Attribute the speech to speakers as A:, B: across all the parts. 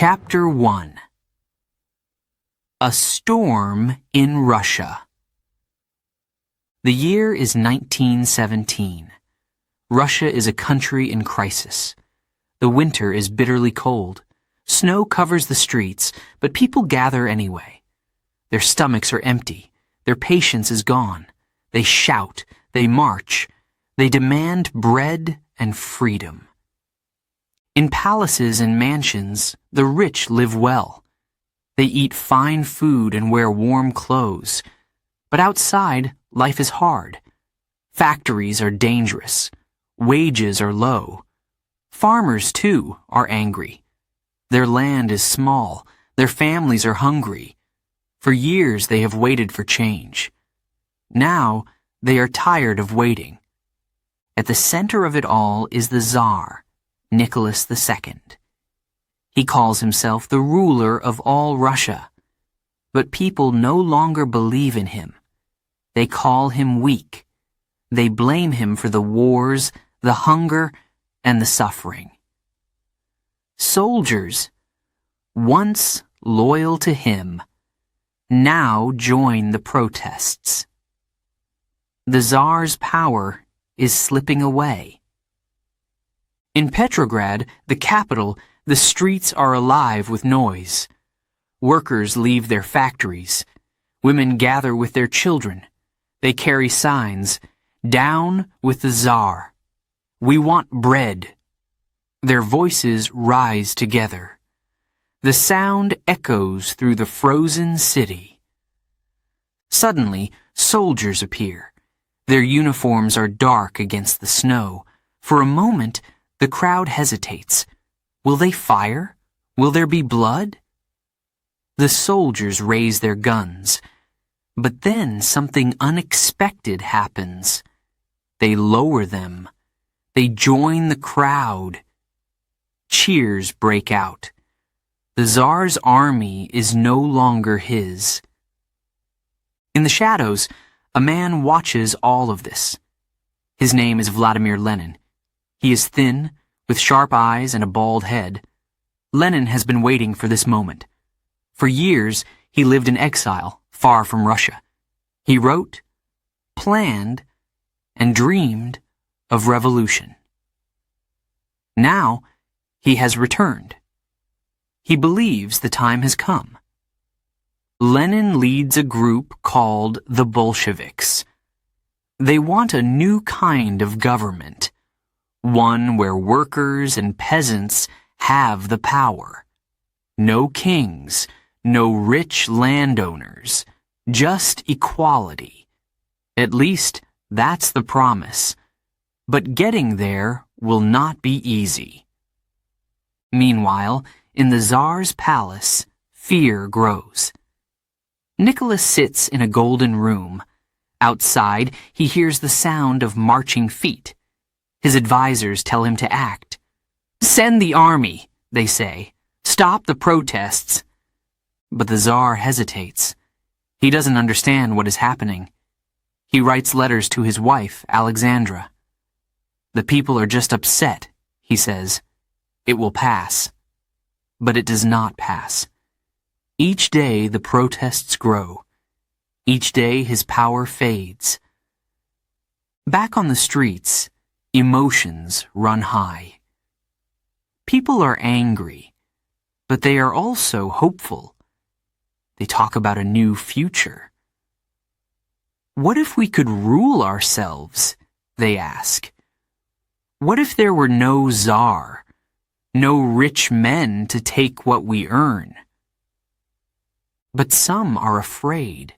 A: Chapter 1. A Storm in Russia. The year is 1917. Russia is a country in crisis. The winter is bitterly cold. Snow covers the streets, but people gather anyway. Their stomachs are empty. Their patience is gone. They shout. They march. They demand bread and freedom. In palaces and mansions, the rich live well. They eat fine food and wear warm clothes. But outside, life is hard. Factories are dangerous. Wages are low. Farmers, too, are angry. Their land is small. Their families are hungry. For years they have waited for change. Now they are tired of waiting. At the center of it all is the Tsar, Nicholas II. He calls himself the ruler of all Russia. But people no longer believe in him. They call him weak. They blame him for the wars, the hunger, and the suffering. Soldiers, once loyal to him, now join the protests. The Tsar's power is slipping away. In Petrograd, the capital, the streets are alive with noise. Workers leave their factories. Women gather with their children. They carry signs, "Down with the Tsar. We want bread." Their voices rise together. The sound echoes through the frozen city. Suddenly, soldiers appear. Their uniforms are dark against the snow. For a moment, the crowd hesitates. Will they fire? Will there be blood? The soldiers raise their guns. But then something unexpected happens. They lower them. They join the crowd. Cheers break out. The Tsar's army is no longer his. In the shadows, a man watches all of this. His name is Vladimir Lenin. He is thin, with sharp eyes and a bald head. Lenin has been waiting for this moment. For years, he lived in exile, far from Russia. He wrote, planned, and dreamed of revolution. Now, he has returned. He believes the time has come. Lenin leads a group called the Bolsheviks. They want a new kind of government, one where workers and peasants have the power. No kings, no rich landowners, just equality. At least that's the promise. But getting there will not be easy. Meanwhile, in the Tsar's palace, fear grows. Nicholas sits in a golden room. Outside, he hears the sound of marching feet. His advisors tell him to act. "Send the army," they say. "Stop the protests." But the Tsar hesitates. He doesn't understand what is happening. He writes letters to his wife, Alexandra. "The people are just upset," he says. "It will pass." But it does not pass. Each day the protests grow. Each day his power fades. Back on the streets, emotions run high. People are angry, but they are also hopeful. They talk about a new future. What if we could rule ourselves? They ask. What if there were no Tsar, no rich men to take what we earn? But some are afraid.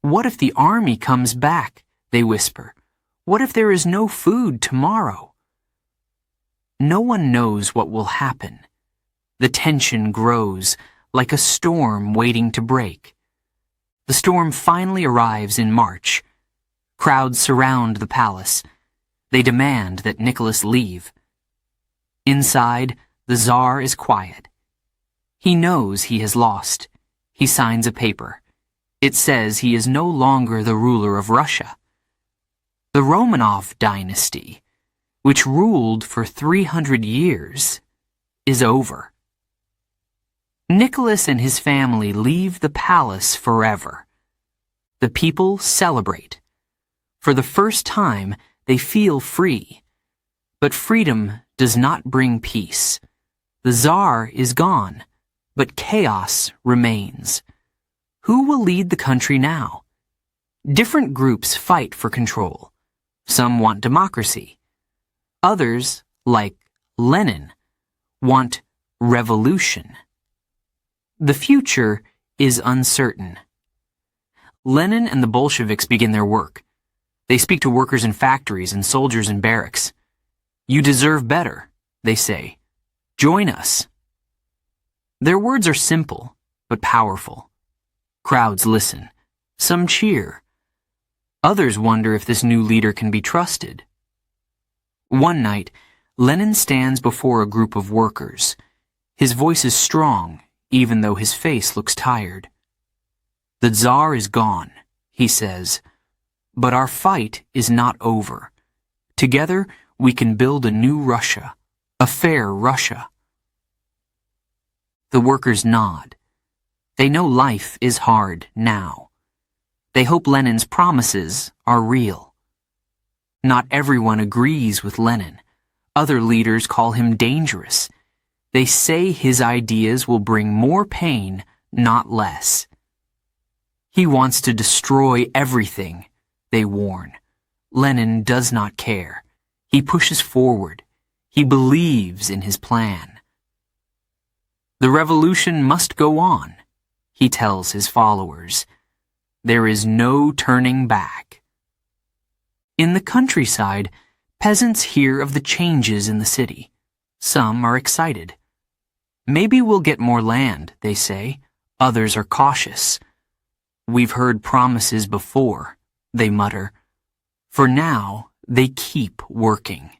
A: What if the army comes back? They whisper. What if there is no food tomorrow? No one knows what will happen. The tension grows, like a storm waiting to break. The storm finally arrives in March. Crowds surround the palace. They demand that Nicholas leave. Inside, the Tsar is quiet. He knows he has lost. He signs a paper. It says he is no longer the ruler of Russia. The Romanov dynasty, which ruled for 300 years, is over. Nicholas and his family leave the palace forever. The people celebrate. For the first time, they feel free. But freedom does not bring peace. The Tsar is gone, but chaos remains. Who will lead the country now? Different groups fight for control. Some want democracy. Others, like Lenin, want revolution. The future is uncertain. Lenin and the Bolsheviks begin their work. They speak to workers in factories and soldiers in barracks. You deserve better, they say. Join us. Their words are simple, but powerful. Crowds listen. Some cheer. Others wonder if this new leader can be trusted. One night, Lenin stands before a group of workers. His voice is strong, even though his face looks tired. The Tsar is gone, he says, but our fight is not over. Together, we can build a new Russia, a fair Russia. The workers nod. They know life is hard now. They hope Lenin's promises are real. Not everyone agrees with Lenin. Other leaders call him dangerous. They say his ideas will bring more pain, not less. He wants to destroy everything, they warn. Lenin does not care. He pushes forward. He believes in his plan. The revolution must go on, he tells his followers. There is no turning back. In the countryside, peasants hear of the changes in the city. Some are excited. Maybe we'll get more land, they say. Others are cautious. We've heard promises before, they mutter. For now, they keep working.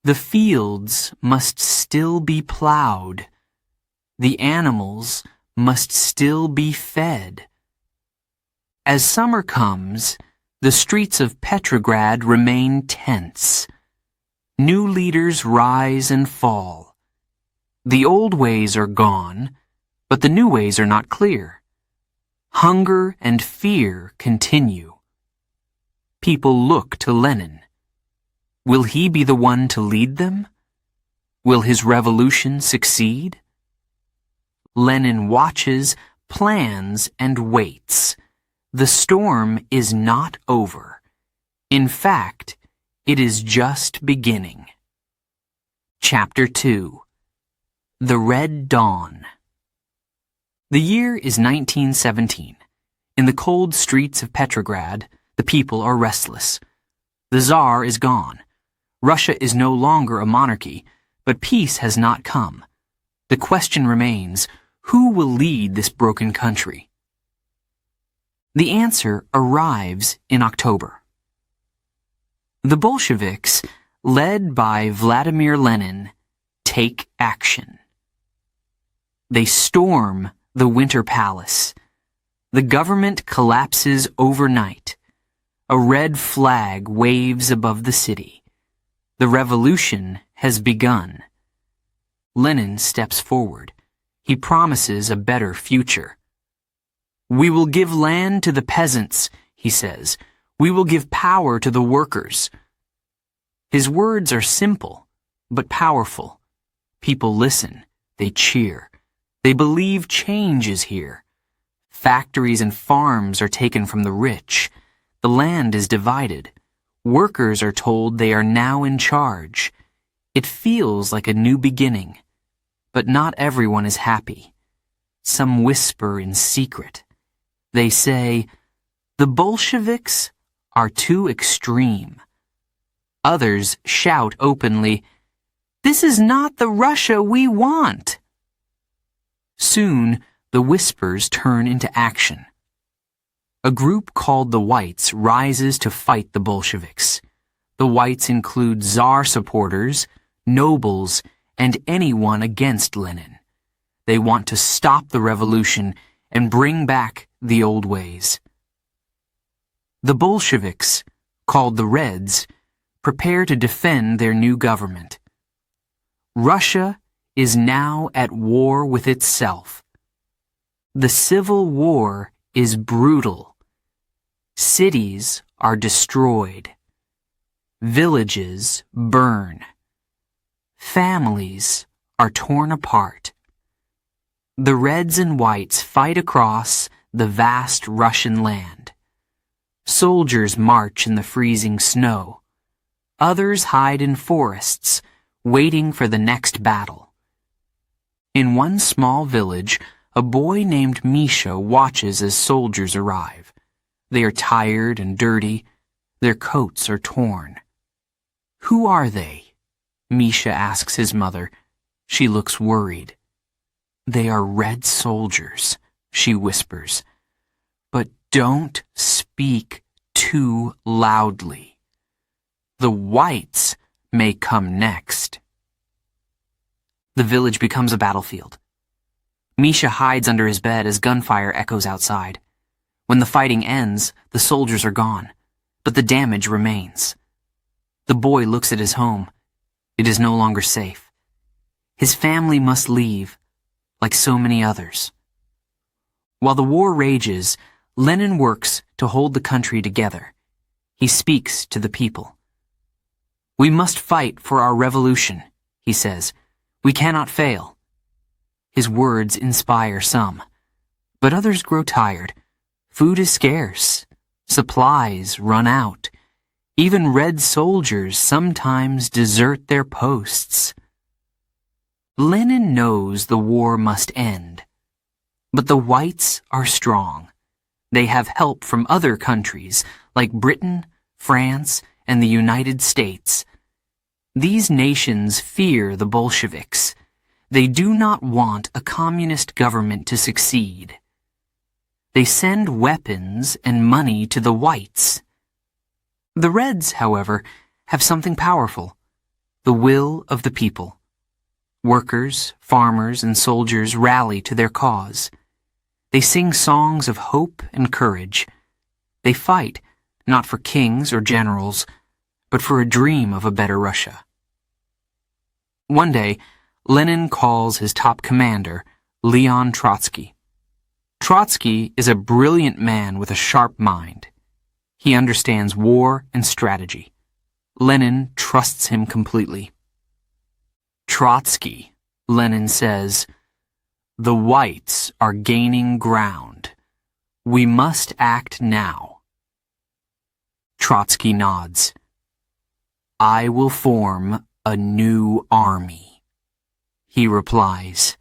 A: The fields must still be plowed. The animals must still be fed. As summer comes, the streets of Petrograd remain tense. New leaders rise and fall. The old ways are gone, but the new ways are not clear. Hunger and fear continue. People look to Lenin. Will he be the one to lead them? Will his revolution succeed? Lenin watches, plans, and waits. The storm is not over. In fact, it is just beginning. Chapter 2. The Red Dawn. The year is 1917. In the cold streets of Petrograd, the people are restless. The Tsar is gone. Russia is no longer a monarchy, but peace has not come. The question remains, who will lead this broken country? The answer arrives in October. The Bolsheviks, led by Vladimir Lenin, take action. They storm the Winter Palace. The government collapses overnight. A red flag waves above the city. The revolution has begun. Lenin steps forward. He promises a better future. We will give land to the peasants, he says. We will give power to the workers. His words are simple, but powerful. People listen. They cheer. They believe change is here. Factories and farms are taken from the rich. The land is divided. Workers are told they are now in charge. It feels like a new beginning. But not everyone is happy. Some whisper in secret. They say, the Bolsheviks are too extreme. Others shout openly, this is not the Russia we want. Soon, the whispers turn into action. A group called the Whites rises to fight the Bolsheviks. The Whites include Tsar supporters, nobles, and anyone against Lenin. They want to stop the revolution and bring back the old ways. The Bolsheviks, called the Reds, prepare to defend their new government. Russia is now at war with itself. The Civil War is brutal. Cities are destroyed. Villages burn. Families are torn apart. The Reds and Whites fight across the vast Russian land. Soldiers march in the freezing snow. Others hide in forests, waiting for the next battle. In one small village, a boy named Misha watches as soldiers arrive. They are tired and dirty. Their coats are torn. "Who are they?" Misha asks his mother. She looks worried. "They are Red soldiers," she whispers. "But don't speak too loudly. The Whites may come next." The village becomes a battlefield. Misha hides under his bed as gunfire echoes outside. When the fighting ends, the soldiers are gone, but the damage remains. The boy looks at his home. It is no longer safe. His family must leave, like so many others. While the war rages, Lenin works to hold the country together. He speaks to the people. "We must fight for our revolution," he says. "We cannot fail." His words inspire some, but others grow tired. Food is scarce. Supplies run out. Even Red soldiers sometimes desert their posts. Lenin knows the war must end. But the Whites are strong. They have help from other countries like Britain, France, and the United States. These nations fear the Bolsheviks. They do not want a communist government to succeed. They send weapons and money to the Whites. The Reds, however, have something powerful: the will of the people. Workers, farmers, and soldiers rally to their cause. They sing songs of hope and courage. They fight, not for kings or generals, but for a dream of a better Russia. One day, Lenin calls his top commander, Leon Trotsky. Trotsky is a brilliant man with a sharp mind. He understands war and strategy. Lenin trusts him completely. "Trotsky," Lenin says, "the Whites are gaining ground. We must act now." Trotsky nods. "I will form a new army," he replies.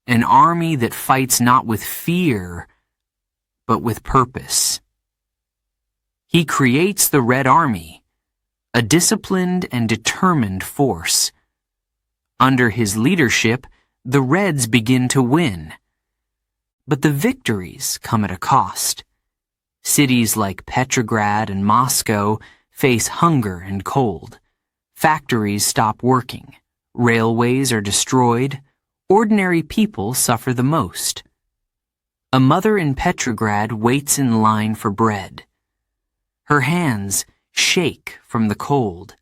A: "An army that fights not with fear, but with purpose." He creates the Red Army, a disciplined and determined force. Under his leadership, the Reds begin to win. But the victories come at a cost. Cities like Petrograd and Moscow face hunger and cold. Factories stop working. Railways are destroyed. Ordinary people suffer the most. A mother in Petrograd waits in line for bread. Her hands shake from the cold.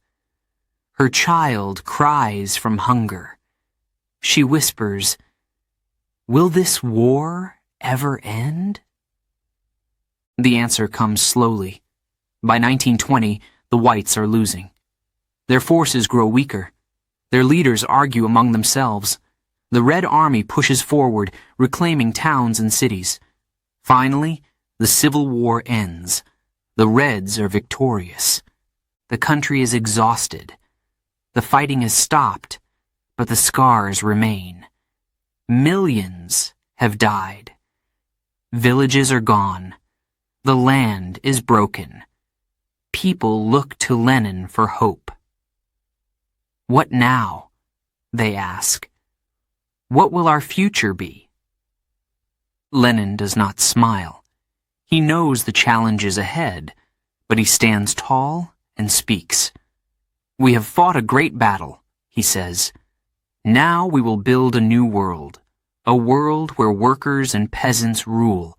A: Her child cries from hunger. She whispers, "Will this war ever end?" The answer comes slowly. By 1920, the Whites are losing. Their forces grow weaker. Their leaders argue among themselves. The Red Army pushes forward, reclaiming towns and cities. Finally, the Civil War ends. The Reds are victorious. The country is exhausted. The fighting has stopped, but the scars remain. Millions have died. Villages are gone. The land is broken. People look to Lenin for hope. "What now?" they ask. "What will our future be?" Lenin does not smile. He knows the challenges ahead, but he stands tall and speaks. "We have fought a great battle," he says. "Now we will build a new world, a world where workers and peasants rule,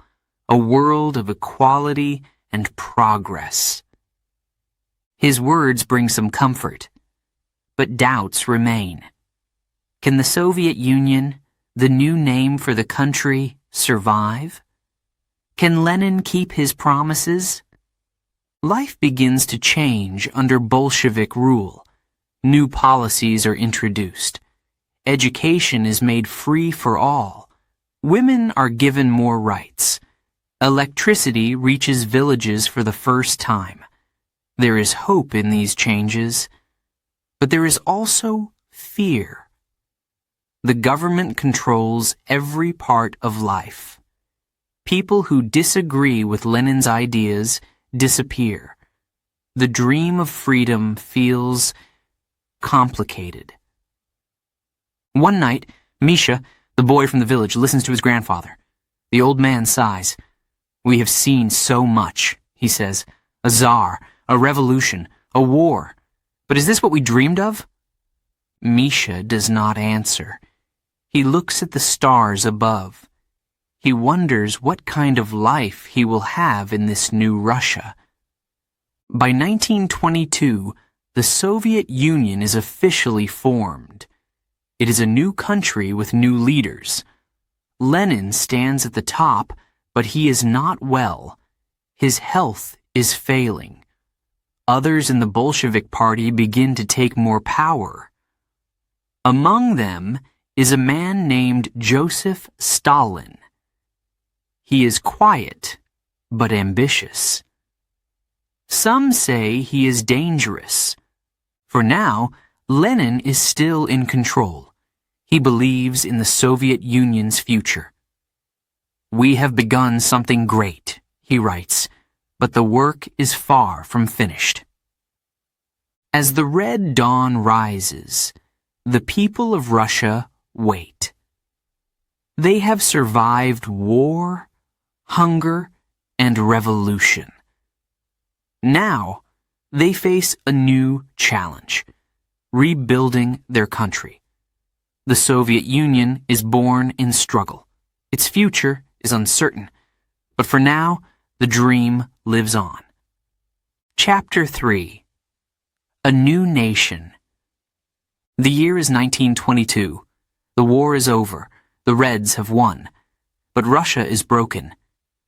A: a world of equality and progress." His words bring some comfort, but doubts remain. Can the Soviet Union, the new name for the country, survive? Can Lenin keep his promises? Life begins to change under Bolshevik rule. New policies are introduced. Education is made free for all. Women are given more rights. Electricity reaches villages for the first time. There is hope in these changes, but there is also fear. The government controls every part of life. People who disagree with Lenin's ideas disappear. The dream of freedom feels complicated. One night, Misha, the boy from the village, listens to his grandfather. The old man sighs. "We have seen so much," he says. "A czar, a revolution, a war. But is this what we dreamed of?" Misha does not answer. He looks at the stars above. He wonders what kind of life he will have in this new Russia. By 1922, the Soviet Union is officially formed. It is a new country with new leaders. Lenin stands at the top, but he is not well. His health is failing. Others in the Bolshevik Party begin to take more power. Among them is a man named Joseph Stalin. He is quiet, but ambitious. Some say he is dangerous. For now, Lenin is still in control. He believes in the Soviet Union's future. "We have begun something great," he writes, "but the work is far from finished." As the red dawn rises, the people of Russia wait. They have survived war, hunger, and revolution. Now, they face a new challenge: rebuilding their country. The Soviet Union is born in struggle. Its future is uncertain, but for now, the dream lives on. Chapter 3. A New Nation. The year is 1922. The war is over. The Reds have won. But Russia is broken.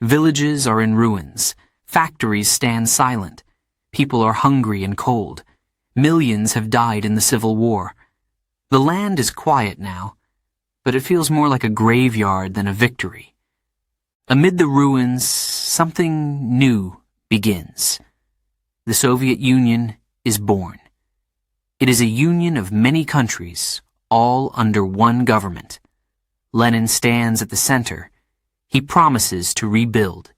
A: Villages are in ruins. Factories stand silent. People are hungry and cold. Millions have died in the Civil War. The land is quiet now, but it feels more like a graveyard than a victory. Amid the ruins, something new begins. The Soviet Union is born. It is a union of many countries, all under one government. Lenin stands at the center. He promises to rebuild.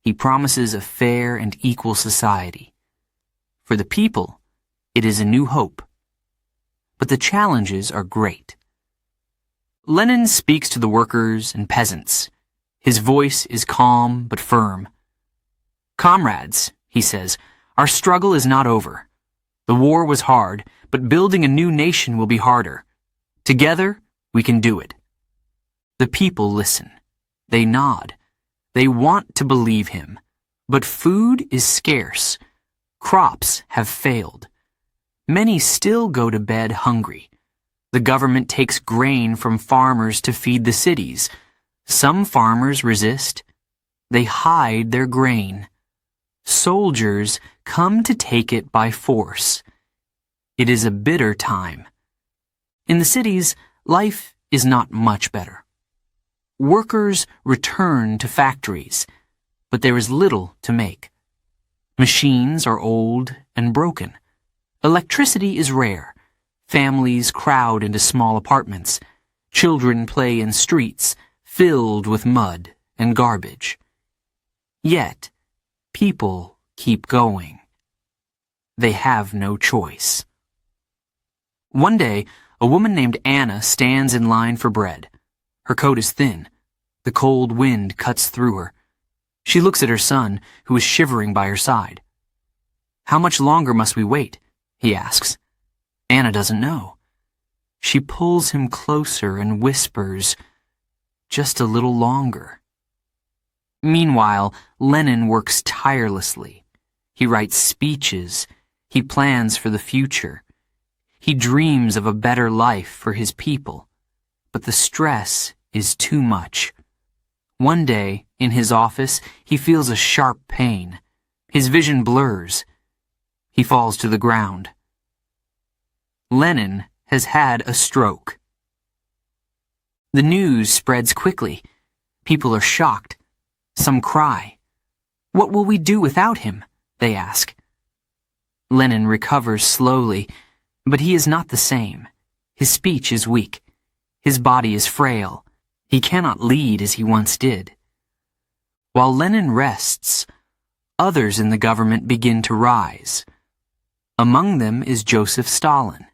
A: He promises a fair and equal society. For the people, it is a new hope. But the challenges are great. Lenin speaks to the workers and peasants. His voice is calm but firm. "Comrades," he says, "our struggle is not over. The war was hard, but building a new nation will be harder. Together, we can do it." The people listen. They nod. They want to believe him. But food is scarce. Crops have failed. Many still go to bed hungry. The government takes grain from farmers to feed the cities. Some farmers resist. They hide their grain. Soldiers come to take it by force. It is a bitter time. In the cities, life is not much better. Workers return to factories, but there is little to make. Machines are old and broken. Electricity is rare. Families crowd into small apartments. Children play in streets filled with mud and garbage. Yet, people keep going. They have no choice. One day, a woman named Anna stands in line for bread. Her coat is thin. The cold wind cuts through her. She looks at her son, who is shivering by her side. "How much longer must we wait?" he asks. Anna doesn't know. She pulls him closer and whispers, "Just a little longer." Meanwhile, Lenin works tirelessly. He writes speeches. He plans for the future. He dreams of a better life for his people, but the stress is too much. One day, in his office, he feels a sharp pain. His vision blurs. He falls to the ground. Lenin has had a stroke. The news spreads quickly. People are shocked. Some cry. "What will we do without him?" they ask. Lenin recovers slowly, but he is not the same. His speech is weak. His body is frail. He cannot lead as he once did. While Lenin rests, others in the government begin to rise. Among them is Joseph Stalin.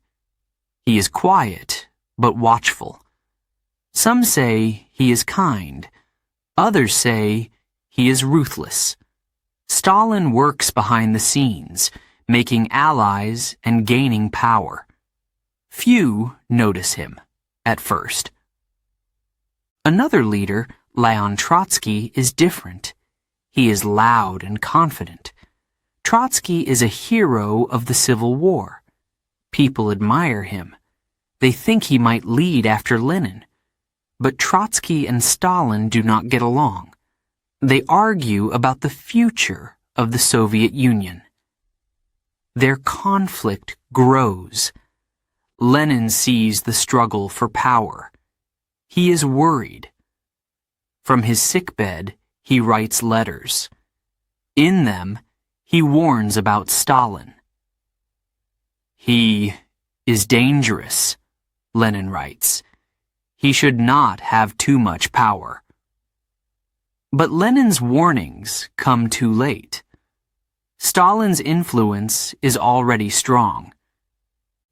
A: He is quiet, but watchful. Some say he is kind. Others say he is ruthless. Stalin works behind the scenes, making allies and gaining power. Few notice him at first. Another leader, Leon Trotsky, is different. He is loud and confident. Trotsky is a hero of the Civil War. People admire him. They think he might lead after Lenin. But Trotsky and Stalin do not get along. They argue about the future of the Soviet Union. Their conflict grows. Lenin sees the struggle for power. He is worried. From his sickbed, he writes letters. In them, he warns about Stalin. "He is dangerous," Lenin writes. "He should not have too much power." But Lenin's warnings come too late. Stalin's influence is already strong.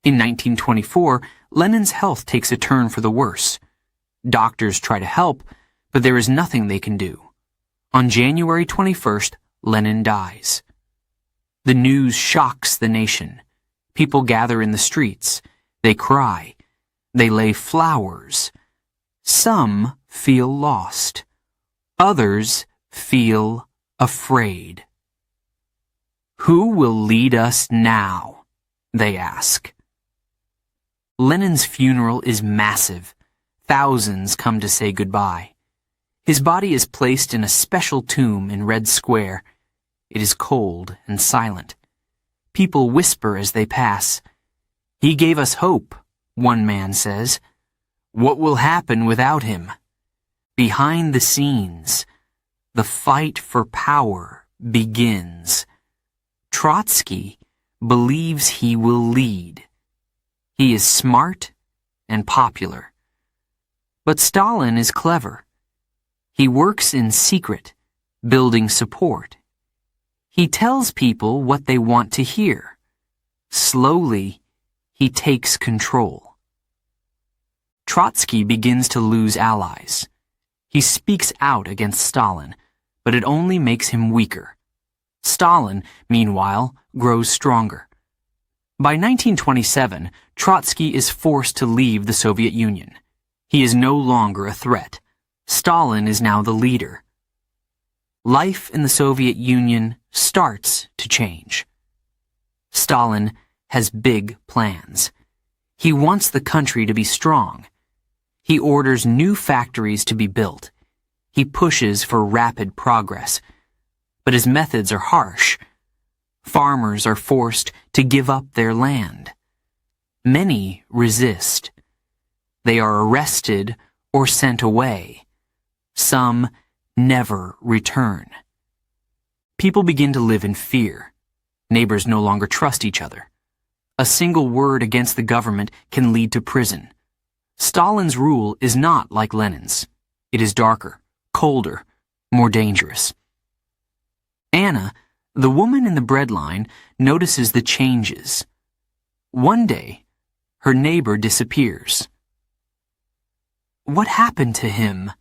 A: In 1924, Lenin's health takes a turn for the worse. Doctors try to help, but there is nothing they can do. On January 21st, Lenin dies. The news shocks the nation. People gather in the streets. They cry. They lay flowers. Some feel lost. Others feel afraid. Who will lead us now? They ask. Lenin's funeral is massive. Thousands come to say goodbye. His body is placed in a special tomb in Red Square. It is cold and silent. People whisper as they pass. "He gave us hope," one man says. "What will happen without him?" Behind the scenes, the fight for power begins. Trotsky believes he will lead. He is smart and popular. But Stalin is clever. He works in secret, building support. He tells people what they want to hear. Slowly, he takes control. Trotsky begins to lose allies. He speaks out against Stalin, but it only makes him weaker. Stalin, meanwhile, grows stronger. By 1927, Trotsky is forced to leave the Soviet Union. He is no longer a threat. Stalin is now the leader. Life in the Soviet Union starts to change. Stalin has big plans. He wants the country to be strong. He orders new factories to be built. He pushes for rapid progress. But his methods are harsh. Farmers are forced to give up their land. Many resist. They are arrested or sent away. Some never return. People begin to live in fear. Neighbors no longer trust each other. A single word against the government can lead to prison. Stalin's rule is not like Lenin's. It is darker, colder, more dangerous. Anna, the woman in the bread line, notices the changes. One day, her neighbor disappears. "What happened to him?"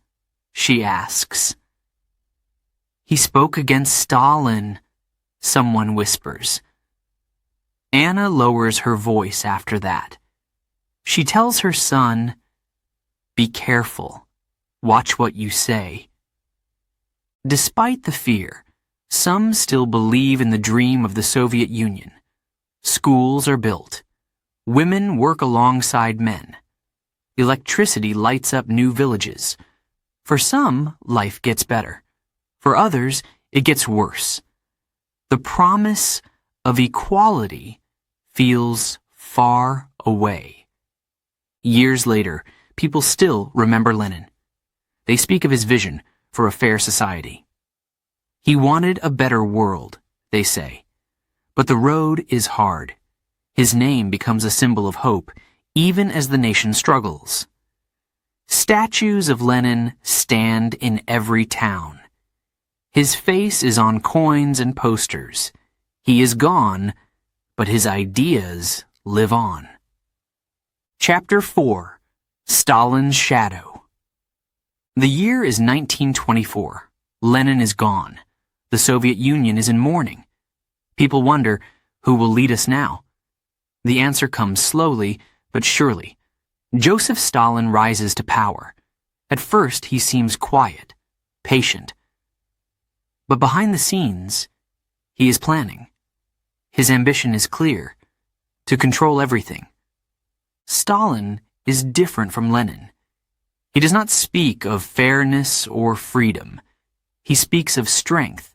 A: she asks. "He spoke against Stalin," someone whispers. Anna lowers her voice after that. She tells her son, "Be careful. Watch what you say." Despite the fear, some still believe in the dream of the Soviet Union. Schools are built. Women work alongside men. Electricity lights up new villages. For some, life gets better. For others, it gets worse. The promise of equality feels far away. Years later, people still remember Lenin. They speak of his vision for a fair society. He wanted a better world, they say. But the road is hard. His name becomes a symbol of hope, even as the nation struggles. Statues of Lenin stand in every town. His face is on coins and posters. He is gone, but his ideas live on. Chapter 4. Stalin's Shadow. The year is 1924. Lenin is gone. The Soviet Union is in mourning. People wonder, who will lead us now? The answer comes slowly, but surely. Joseph Stalin rises to power. At first, he seems quiet, patient. But behind the scenes, he is planning. His ambition is clear, to control everything. Stalin is different from Lenin. He does not speak of fairness or freedom. He speaks of strength.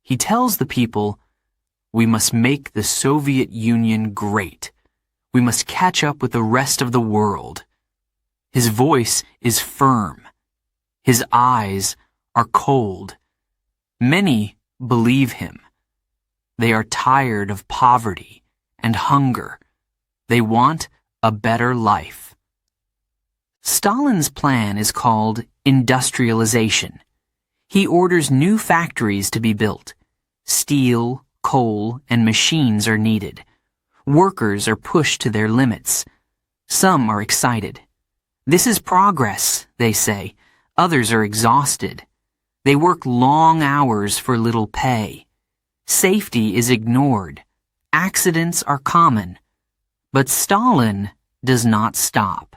A: He tells the people, we must make the Soviet Union great. We must catch up with the rest of the world. His voice is firm. His eyes are cold. Many believe him. They are tired of poverty and hunger. They want a better life. Stalin's plan is called industrialization. He orders new factories to be built. Steel, coal, and machines are needed. Workers are pushed to their limits. Some are excited. This is progress, they say. Others are exhausted. They work long hours for little pay. Safety is ignored. Accidents are common. But Stalin does not stop.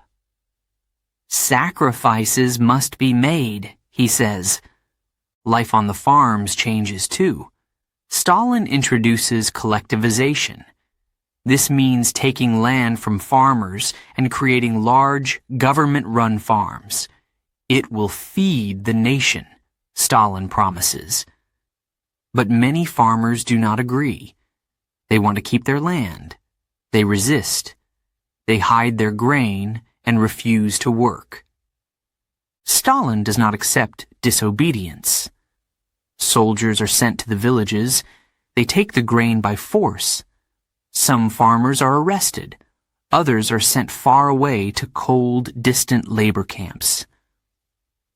A: Sacrifices must be made, he says. Life on the farms changes too. Stalin introduces collectivization. This means taking land from farmers and creating large, government-run farms. It will feed the nation, Stalin promises. But many farmers do not agree. They want to keep their land. They resist. They hide their grain and refuse to work. Stalin does not accept disobedience. Soldiers are sent to the villages. They take the grain by force. Some farmers are arrested. Others are sent far away to cold, distant labor camps.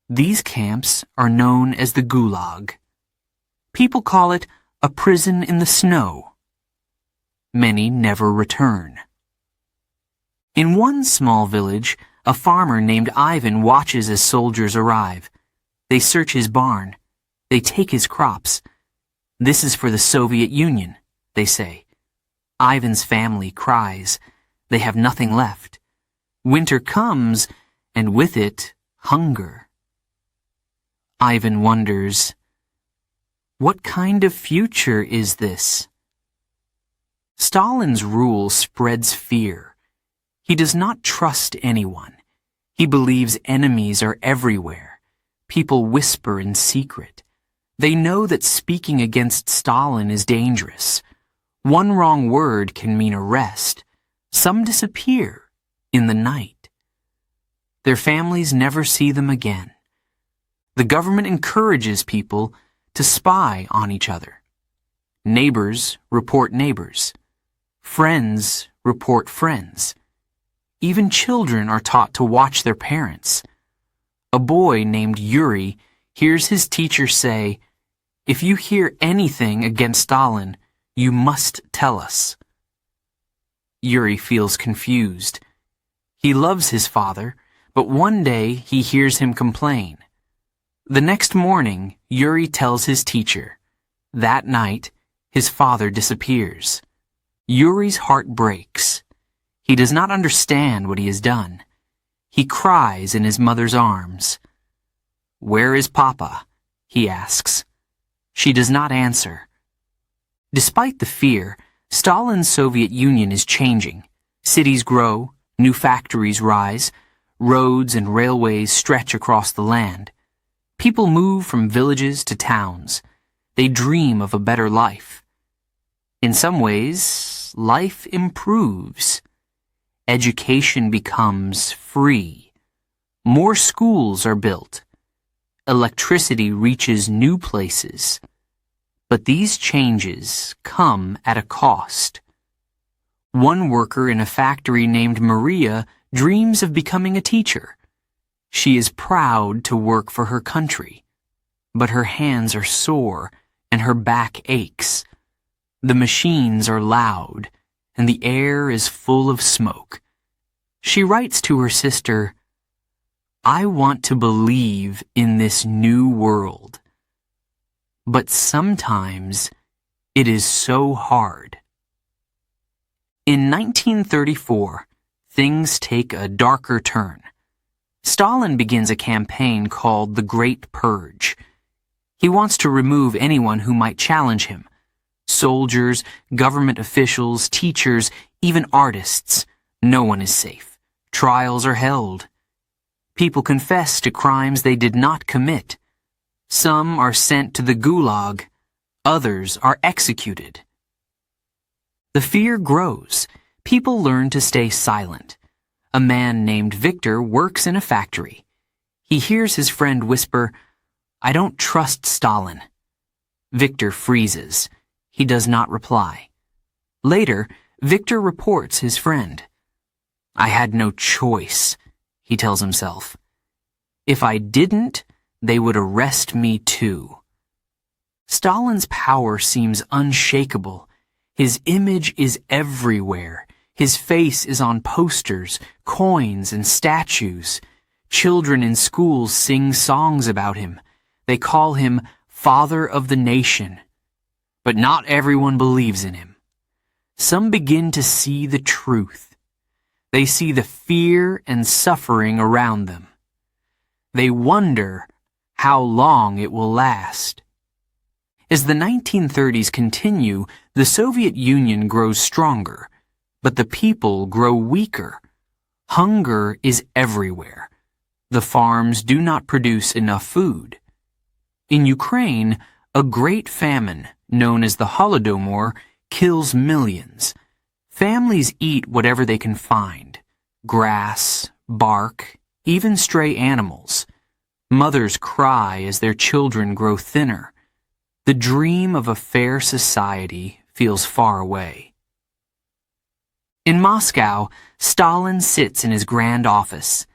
A: These camps are known as the Gulag. People call it a prison in the snow. Many never return. In one small village, a farmer named Ivan watches as soldiers arrive. They search his barn. They take his crops. This is for the Soviet Union, they say. Ivan's family cries. They have nothing left. Winter comes, and with it, hunger. Ivan wonders, what kind of future is this? Stalin's rule spreads fear. He does not trust anyone. He believes enemies are everywhere. People whisper in secret. They know that speaking against Stalin is dangerous. One wrong word can mean arrest. Some disappear in the night. Their families never see them again. The government encourages people to spy on each other. Neighbors report neighbors. Friends report friends. Even children are taught to watch their parents. A boy named Yuri hears his teacher say, "If you hear anything against Stalin, you must tell us." Yuri feels confused. He loves his father, but one day he hears him complain. The next morning, Yuri tells his teacher. That night, his father disappears. Yuri's heart breaks. He does not understand what he has done. He cries in his mother's arms. "Where is Papa?" he asks. She does not answer. Despite the fear, Stalin's Soviet Union is changing. Cities grow, new factories rise, roads and railways stretch across the land. People move from villages to towns. They dream of a better life. In some ways, life improves. Education becomes free. More schools are built. Electricity reaches new places. But these changes come at a cost. One worker in a factory named Maria dreams of becoming a teacher. She is proud to work for her country, but her hands are sore and her back aches. The machines are loud and the air is full of smoke. She writes to her sister, "I want to believe in this new world. But sometimes it is so hard." In 1934, things take a darker turn. Stalin begins a campaign called the Great Purge. He wants to remove anyone who might challenge him. Soldiers, government officials, teachers, even artists. No one is safe. Trials are held. People confess to crimes they did not commit. Some are sent to the gulag. Others are executed. The fear grows. People learn to stay silent. A man named Victor works in a factory. He hears his friend whisper, "I don't trust Stalin." Victor freezes. He does not reply. Later, Victor reports his friend. "I had no choice," he tells himself. "If I didn't, they would arrest me too." Stalin's power seems unshakable. His image is everywhere. His face is on posters, coins, and statues. Children in schools sing songs about him. They call him Father of the Nation. But not everyone believes in him. Some begin to see the truth. They see the fear and suffering around them. They wonder how long it will last. As the 1930s continue, the Soviet Union grows stronger, but the people grow weaker. Hunger is everywhere. The farms do not produce enough food. In Ukraine, a great famine, known as the Holodomor, kills millions. Families eat whatever they can find: grass, bark, even stray animals. Mothers cry as their children grow thinner. The dream of a fair society feels far away. In Moscow, Stalin sits in his grand office.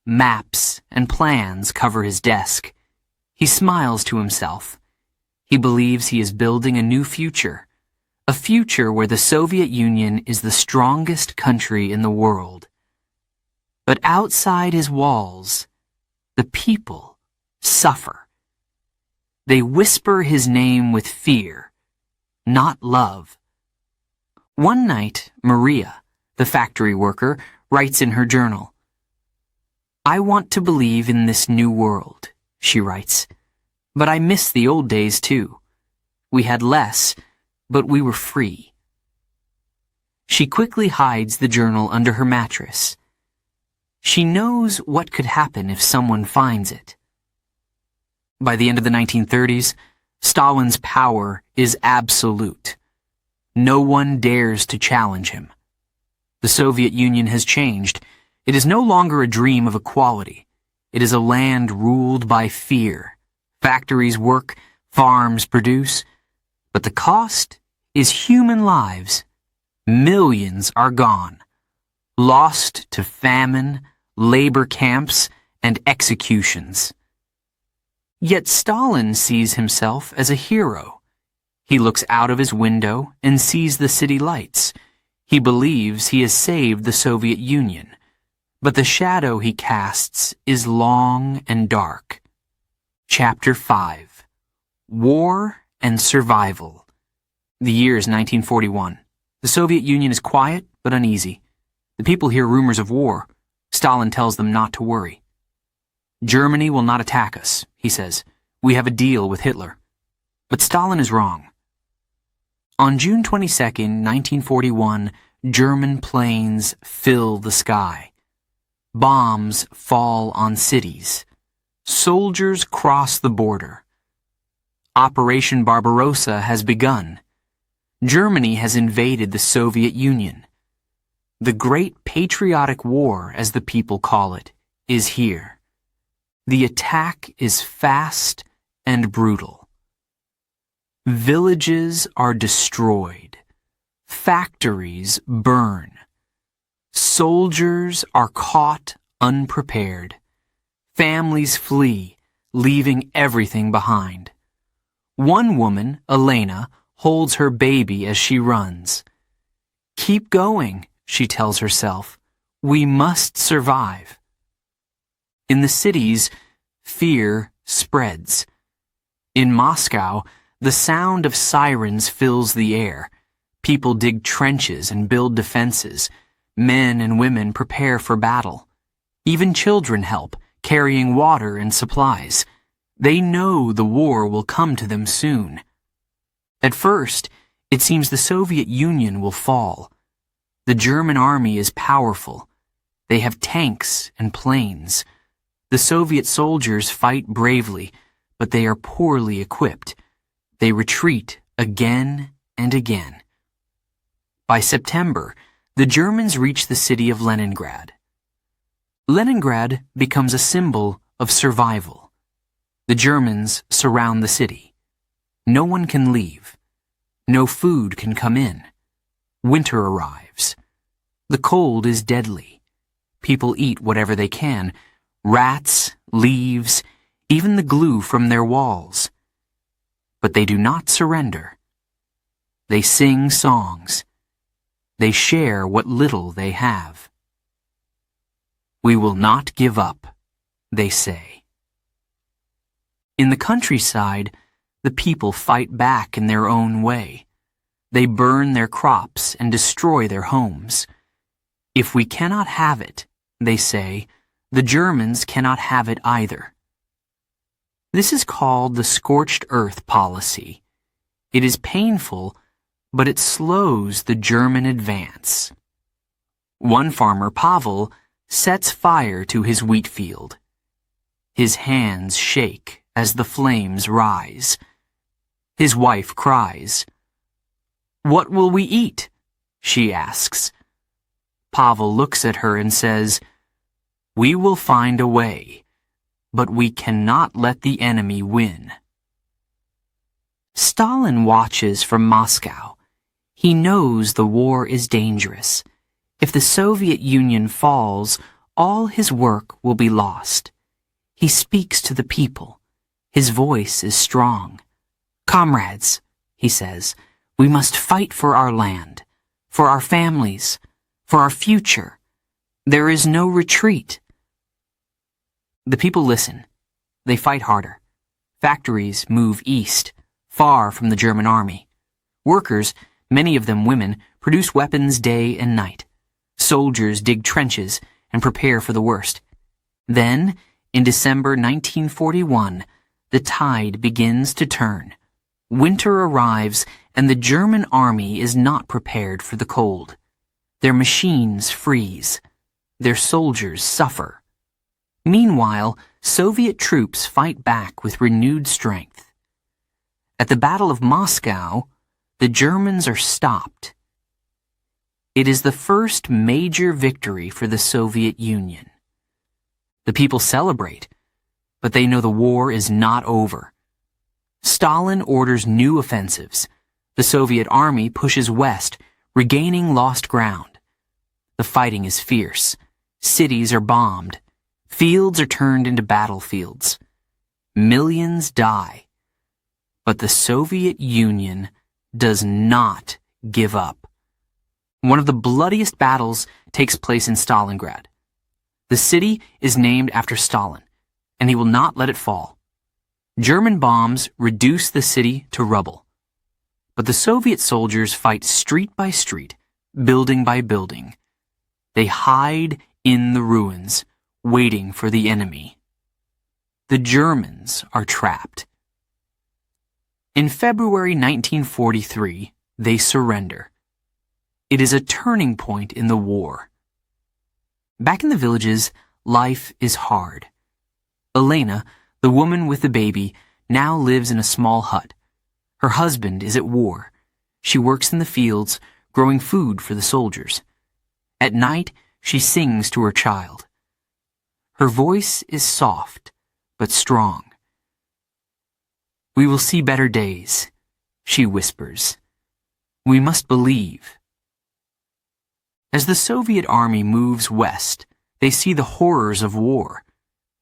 A: Maps and plans cover his desk. He smiles to himself. He believes he is building a new future, a future where the Soviet Union is the strongest country in the world. But outside his walls, the people suffer. They whisper his name with fear, not love. One night, Maria, the factory worker, writes in her journal, "I want to believe in this new world," she writes, "but I miss the old days too. We had less, but we were free." She quickly hides the journal under her mattress. She knows what could happen if someone finds it. By the end of the 1930s, Stalin's power is absolute. No one dares to challenge him. The Soviet Union has changed. It is no longer a dream of equality. It is a land ruled by fear. Factories work, farms produce, but the cost is human lives. Millions are gone, lost to famine, labor camps, and executions. Yet Stalin sees himself as a hero. He looks out of his window and sees the city lights. He believes he has saved the Soviet Union, but the shadow he casts is long and dark. Chapter 5. War and Survival. The year is 1941. The Soviet Union is quiet but uneasy. The people hear rumors of war. Stalin tells them not to worry. "Germany will not attack us," he says. "We have a deal with Hitler." But Stalin is wrong. On June 22, 1941, German planes fill the sky. Bombs fall on cities. Soldiers cross the border. Operation Barbarossa has begun. Germany has invaded the Soviet Union. The Great Patriotic War, as the people call it, is here. The attack is fast and brutal. Villages are destroyed. Factories burn. Soldiers are caught unprepared. Families flee, leaving everything behind. One woman, Elena, holds her baby as she runs. "Keep going," she tells herself. "We must survive." In the cities, fear spreads. In Moscow, the sound of sirens fills the air. People dig trenches and build defenses. Men and women prepare for battle. Even children help, carrying water and supplies. They know the war will come to them soon. At first, it seems the Soviet Union will fall. The German army is powerful. They have tanks and planes. The Soviet soldiers fight bravely, but they are poorly equipped. They retreat again and again. By September, the Germans reach the city of Leningrad. Leningrad becomes a symbol of survival. The Germans surround the city. No one can leave. No food can come in. Winter arrives. The cold is deadly. People eat whatever they can: rats, leaves, even the glue from their walls. But they do not surrender. They sing songs. They share what little they have. "We will not give up," they say. In the countryside, the people fight back in their own way. They burn their crops and destroy their homes. "If we cannot have it," they say, "the Germans cannot have it either." This is called the scorched earth policy. It is painful, but it slows the German advance. One farmer, Pavel, sets fire to his wheat field. His hands shake as the flames rise. His wife cries. "What will we eat?" she asks. Pavel looks at her and says, "We will find a way, but we cannot let the enemy win." Stalin watches from Moscow. He knows the war is dangerous. If the Soviet Union falls, all his work will be lost. He speaks to the people. His voice is strong. "Comrades," he says, "we must fight for our land, for our families, for our future. There is no retreat." The people listen. They fight harder. Factories move east, far from the German army. Workers, many of them women, produce weapons day and night. Soldiers dig trenches and prepare for the worst. Then, in December 1941, the tide begins to turn. Winter arrives, and the German army is not prepared for the cold. Their machines freeze. Their soldiers suffer. Meanwhile, Soviet troops fight back with renewed strength. At the Battle of Moscow, the Germans are stopped. It is the first major victory for the Soviet Union. The people celebrate, but they know the war is not over. Stalin orders new offensives. The Soviet army pushes west, regaining lost ground. The fighting is fierce. Cities are bombed. Fields are turned into battlefields. Millions die. But the Soviet Union does not give up. One of the bloodiest battles takes place in Stalingrad. The city is named after Stalin, and he will not let it fall. German bombs reduce the city to rubble. But the Soviet soldiers fight street by street, building by building. They hide in the ruins, waiting for the enemy. The Germans are trapped. In February 1943, they surrender. It is a turning point in the war. Back in the villages, life is hard. Elena, the woman with the baby, now lives in a small hut. Her husband is at war. She works in the fields, growing food for the soldiers. At night, she sings to her child. Her voice is soft, but strong. "We will see better days," she whispers. "We must believe." As the Soviet army moves west, they see the horrors of war.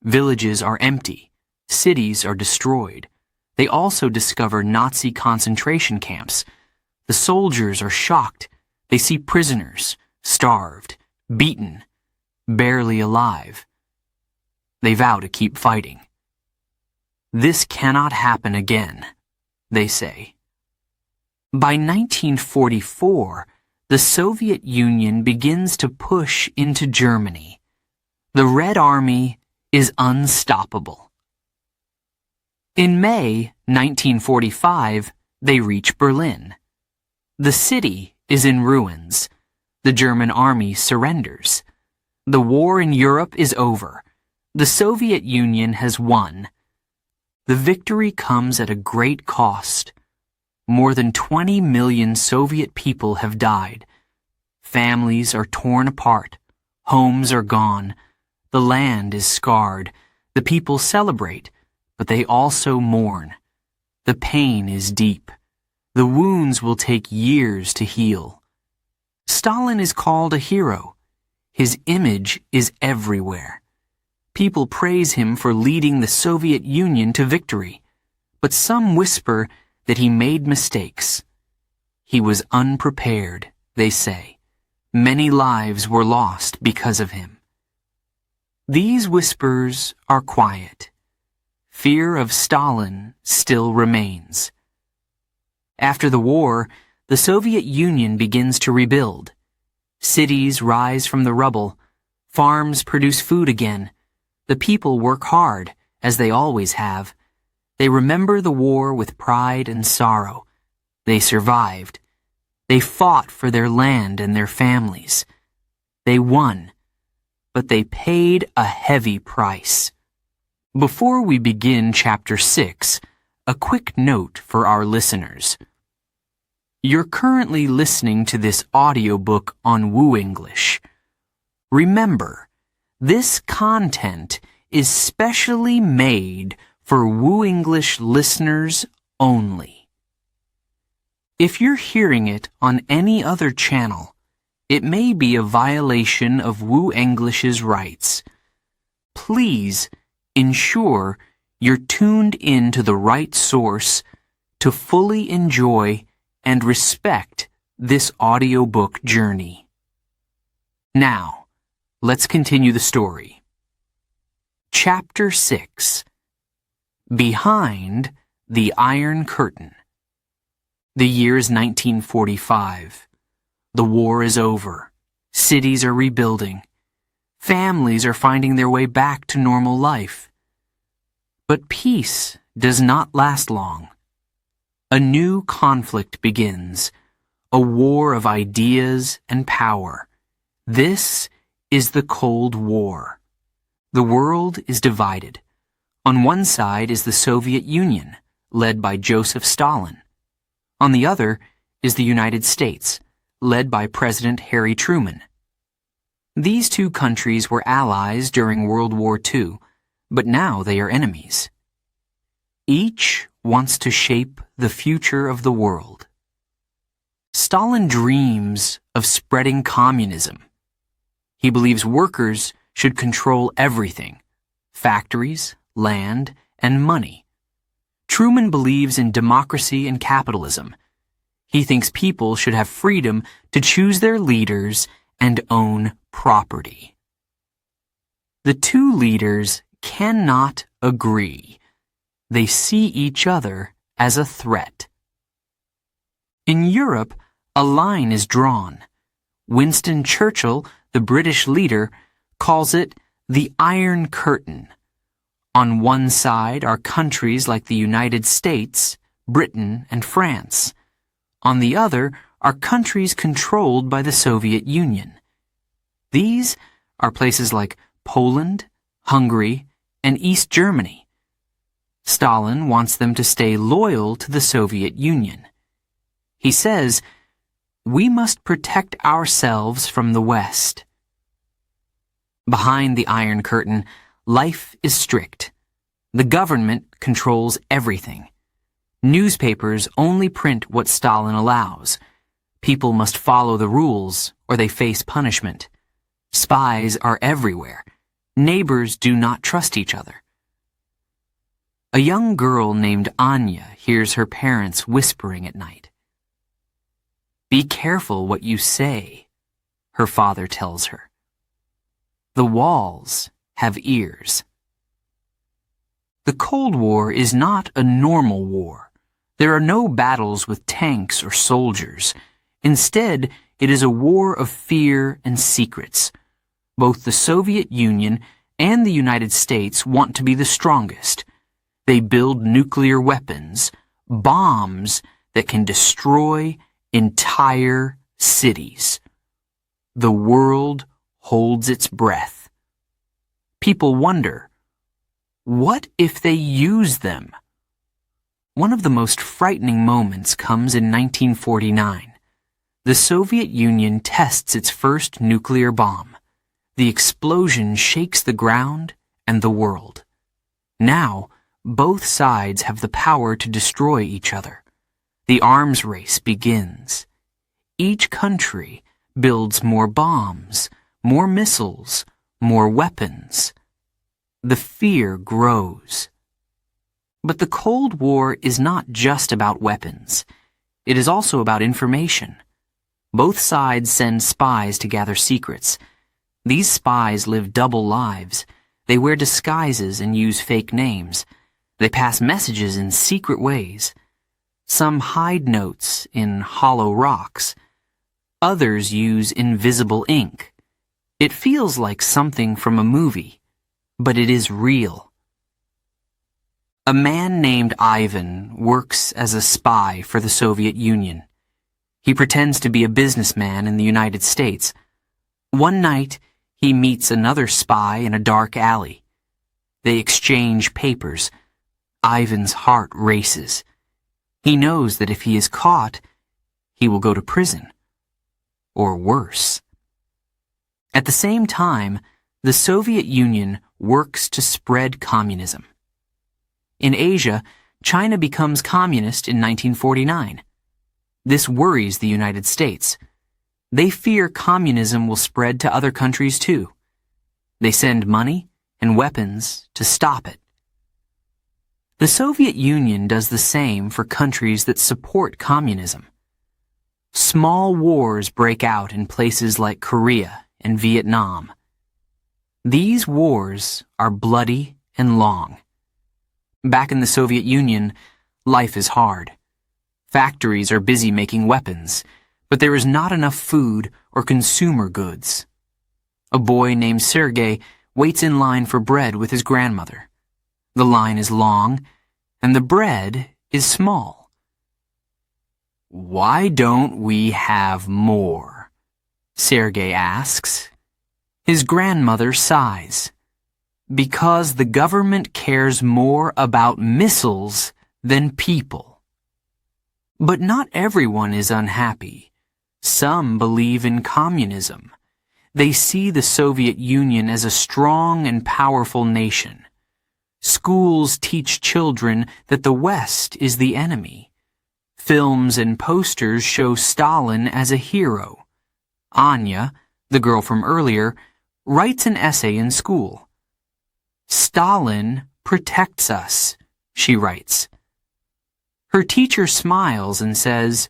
A: Villages are empty. Cities are destroyed. They also discover Nazi concentration camps. The soldiers are shocked. They see prisoners, starved, beaten, barely alive. They vow to keep fighting. "This cannot happen again," they say. By 1944, the Soviet Union begins to push into Germany. The Red Army is unstoppable. In May 1945, they reach Berlin. The city is in ruins. The German army surrenders. The war in Europe is over. The Soviet Union has won. The victory comes at a great cost. More than 20 million Soviet people have died. Families are torn apart. Homes are gone. The land is scarred. The people celebrate, but they also mourn. The pain is deep. The wounds will take years to heal. Stalin is called a hero. His image is everywhere. People praise him for leading the Soviet Union to victory, but some whisper that he made mistakes. He was unprepared, they say. Many lives were lost because of him. These whispers are quiet. Fear of Stalin still remains. After the war, the Soviet Union begins to rebuild. Cities rise from the rubble. Farms produce food again. The people work hard, as they always have. They remember the war with pride and sorrow. They survived. They fought for their land and their families. They won, but they paid a heavy price. Before we begin Chapter 6, a quick note for our listeners. You're currently listening to this audiobook on WooEnglish. Remember, this content is specially made for WooEnglish listeners only. If you're hearing it on any other channel, it may be a violation of WooEnglish's rights. Please ensure you're tuned in to the right source to fully enjoy and respect this audiobook journey. Now, let's continue the story. Chapter 6. Behind the Iron Curtain. The year is 1945. The war is over. Cities are rebuilding. Families are finding their way back to normal life. But peace does not last long. A new conflict begins, a war of ideas and power. This is the Cold War. The world is divided. On one side is the Soviet Union, led by Joseph Stalin. On the other is the United States, led by President Harry Truman. These two countries were allies during World War II, but now they are enemies. Each wants to shape the future of the world. Stalin dreams of spreading communism. He believes workers should control everything: factories, land, and money. Truman believes in democracy and capitalism. He thinks people should have freedom to choose their leaders and own property. The two leaders cannot agree. They see each other as a threat. In Europe, a line is drawn. Winston Churchill, the British leader, calls it the Iron Curtain. On one side are countries like the United States, Britain, and France. On the other are countries controlled by the Soviet Union. These are places like Poland, Hungary, and East Germany. Stalin wants them to stay loyal to the Soviet Union. He says, "We must protect ourselves from the West." Behind the Iron Curtain, life is strict. The government controls everything. Newspapers only print what Stalin allows. People must follow the rules or they face punishment. Spies are everywhere. Neighbors do not trust each other. A young girl named Anya hears her parents whispering at night. "Be careful what you say," her father tells her. The walls have ears. The Cold War is not a normal war. There are no battles with tanks or soldiers. Instead, it is a war of fear and secrets. Both the Soviet Union and the United States want to be the strongest. They build nuclear weapons, bombs that can destroy entire cities. The world holds its breath. People wonder, what if they use them? One of the most frightening moments comes in 1949. The Soviet Union tests its first nuclear bomb. The explosion shakes the ground and the world. Now, both sides have the power to destroy each other. The arms race begins. Each country builds more bombs, more missiles, more weapons. The fear grows. But the Cold War is not just about weapons. It is also about information. Both sides send spies to gather secrets. These spies live double lives. They wear disguises and use fake names. They pass messages in secret ways. Some hide notes in hollow rocks. Others use invisible ink. It feels like something from a movie, but it is real. A man named Ivan works as a spy for the Soviet Union. He pretends to be a businessman in the United States. One night, he meets another spy in a dark alley. They exchange papers. Ivan's heart races. He knows that if he is caught, he will go to prison. Or worse. At the same time, the Soviet Union works to spread communism. In Asia, China becomes communist in 1949. This worries the United States. They fear communism will spread to other countries too. They send money and weapons to stop it. The Soviet Union does the same for countries that support communism. Small wars break out in places like Korea and Vietnam. These wars are bloody and long. Back in the Soviet Union, life is hard. Factories are busy making weapons, but there is not enough food or consumer goods. A boy named Sergei waits in line for bread with his grandmother. The line is long, and the bread is small. "Why don't we have more?" Sergei asks. His grandmother sighs. "Because the government cares more about missiles than people." But not everyone is unhappy. Some believe in communism. They see the Soviet Union as a strong and powerful nation. Schools teach children that the West is the enemy. Films and posters show Stalin as a hero. Anya, the girl from earlier, writes an essay in school. "Stalin protects us," she writes. Her teacher smiles and says,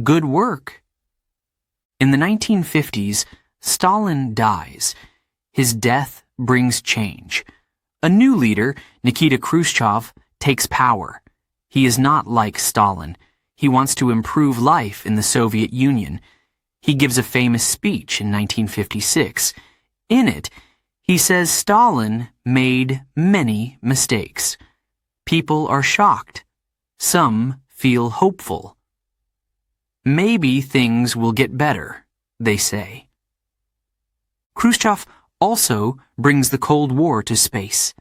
A: "Good work." In the 1950s, Stalin dies. His death brings change. A new leader, Nikita Khrushchev, takes power. He is not like Stalin. He wants to improve life in the Soviet Union. He gives a famous speech in 1956. In it, he says Stalin made many mistakes. People are shocked. Some feel hopeful. Maybe things will get better, they say. Khrushchev also brings the Cold War to space.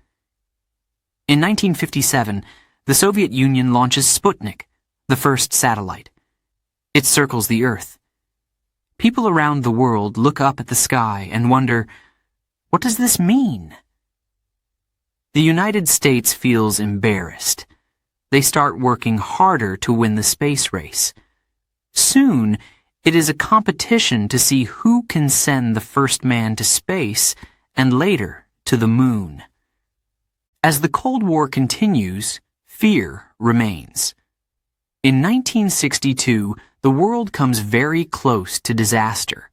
A: In 1957, the Soviet Union launches Sputnik, the first satellite. It circles the Earth. People around the world look up at the sky and wonder, what does this mean? The United States feels embarrassed. They start working harder to win the space race. Soon, it is a competition to see who can send the first man to space and later to the moon. As the Cold War continues, fear remains. In 1962, the world comes very close to disaster.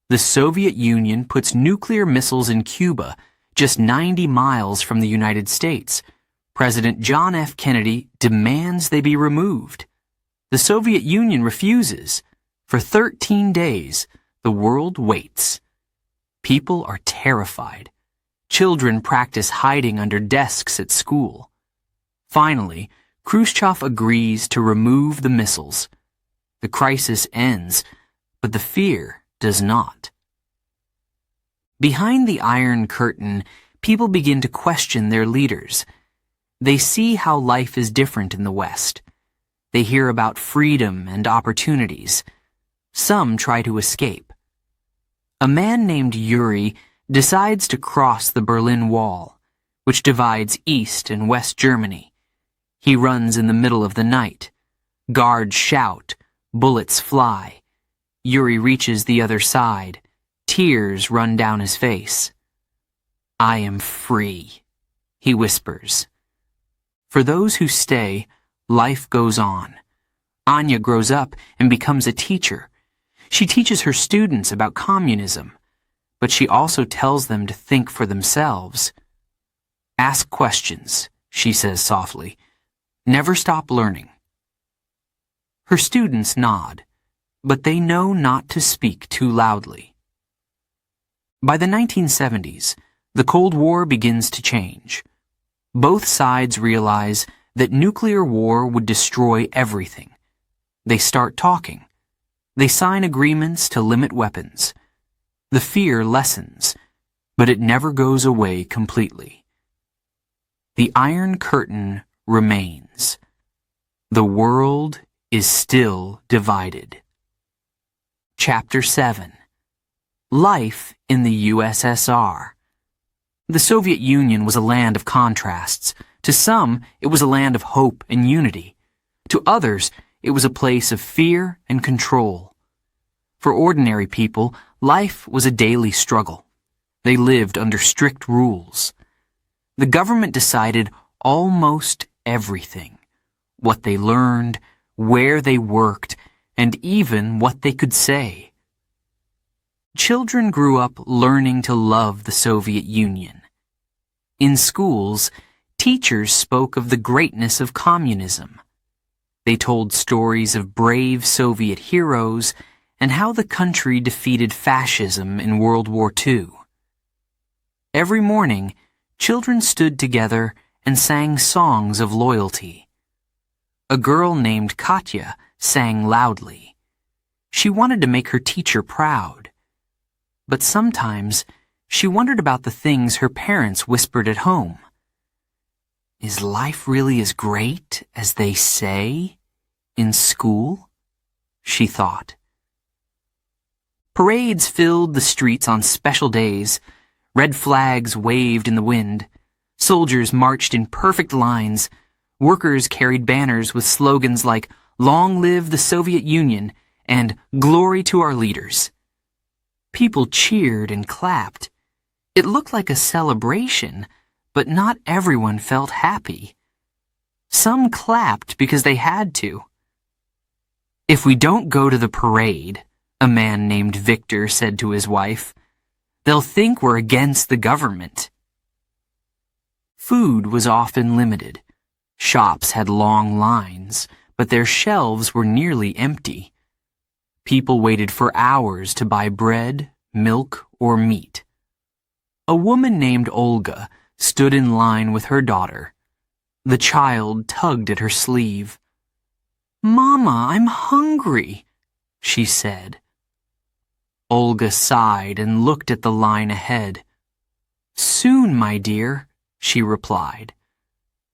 A: The Soviet Union puts nuclear missiles in Cuba, just 90 miles from the United States. President John F. Kennedy demands they be removed. The Soviet Union refuses. For 13 days, the world waits. People are terrified. Children practice hiding under desks at school. Finally, Khrushchev agrees to remove the missiles. The crisis ends, but the fear does not. Behind the Iron Curtain, people begin to question their leaders. They see how life is different in the West. They hear about freedom and opportunities. Some try to escape. A man named Yuri decides to cross the Berlin Wall, which divides East and West Germany. He runs in the middle of the night. Guards shout. Bullets fly. Yuri reaches the other side. Tears run down his face. I am free, he whispers. For those who stay, life goes on. Anya grows up and becomes a teacher. She teaches her students about communism, but she also tells them to think for themselves. Ask questions, she says softly. Never stop learning. Her students nod, but they know not to speak too loudly. By the 1970s, the Cold War begins to change. Both sides realize that nuclear war would destroy everything. They start talking. They sign agreements to limit weapons. The fear lessens, but it never goes away completely. The Iron Curtain remains. The world is still divided. Chapter 7. Life in the USSR. The Soviet Union was a land of contrasts. To some, it was a land of hope and unity. To others, it was a place of fear and control. For ordinary people, life was a daily struggle. They lived under strict rules. The government decided almost everything. What they learned, where they worked, and even what they could say. Children grew up learning to love the Soviet Union. In schools, teachers spoke of the greatness of communism. They told stories of brave Soviet heroes and how the country defeated fascism in World War II. Every morning, children stood together and sang songs of loyalty. A girl named Katya sang loudly. She wanted to make her teacher proud. But sometimes, she wondered about the things her parents whispered at home. Is life really as great as they say in school? She thought. Parades filled the streets on special days. Red flags waved in the wind. Soldiers marched in perfect lines. Workers carried banners with slogans like, "Long live the Soviet Union," and "Glory to our leaders." People cheered and clapped. It looked like a celebration, but not everyone felt happy. Some clapped because they had to. "If we don't go to the parade," a man named Victor said to his wife, "they'll think we're against the government." Food was often limited. Shops had long lines, but their shelves were nearly empty. People waited for hours to buy bread, milk, or meat. A woman named Olga stood in line with her daughter. The child tugged at her sleeve. "Mama, I'm hungry," she said. Olga sighed and looked at the line ahead. Soon, my dear, she replied.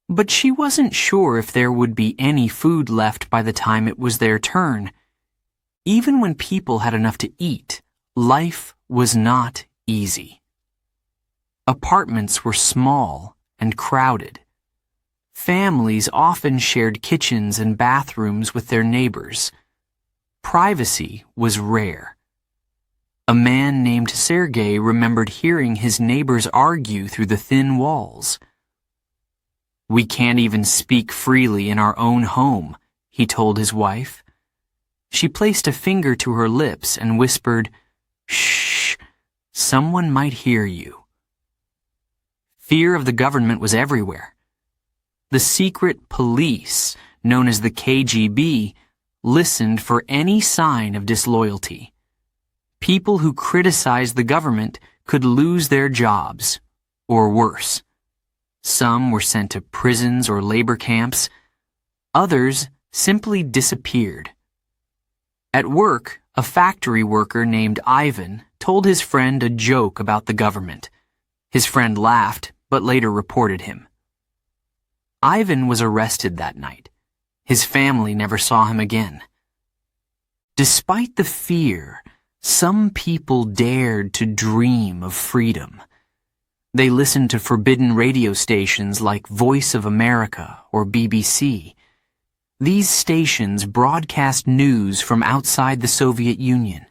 A: But she wasn't sure if there would be any food left by the time it was their turn. Even when people had enough to eat, life was not easy. Apartments were small and crowded. Families often shared kitchens and bathrooms with their neighbors. Privacy was rare. A man named Sergei remembered hearing his neighbors argue through the thin walls. We can't even speak freely in our own home, he told his wife. She placed a finger to her lips and whispered, Shh, someone might hear you. Fear of the government was everywhere. The secret police, known as the KGB, listened for any sign of disloyalty. People who criticized the government could lose their jobs, or worse. Some were sent to prisons or labor camps. Others simply disappeared. At work, a factory worker named Ivan told his friend a joke about the government. His friend laughed, but later reported him. Ivan was arrested that night. His family never saw him again. Despite the fear, some people dared to dream of freedom. They listened to forbidden radio stations like Voice of America or BBC. These stations broadcast news from outside the Soviet Union.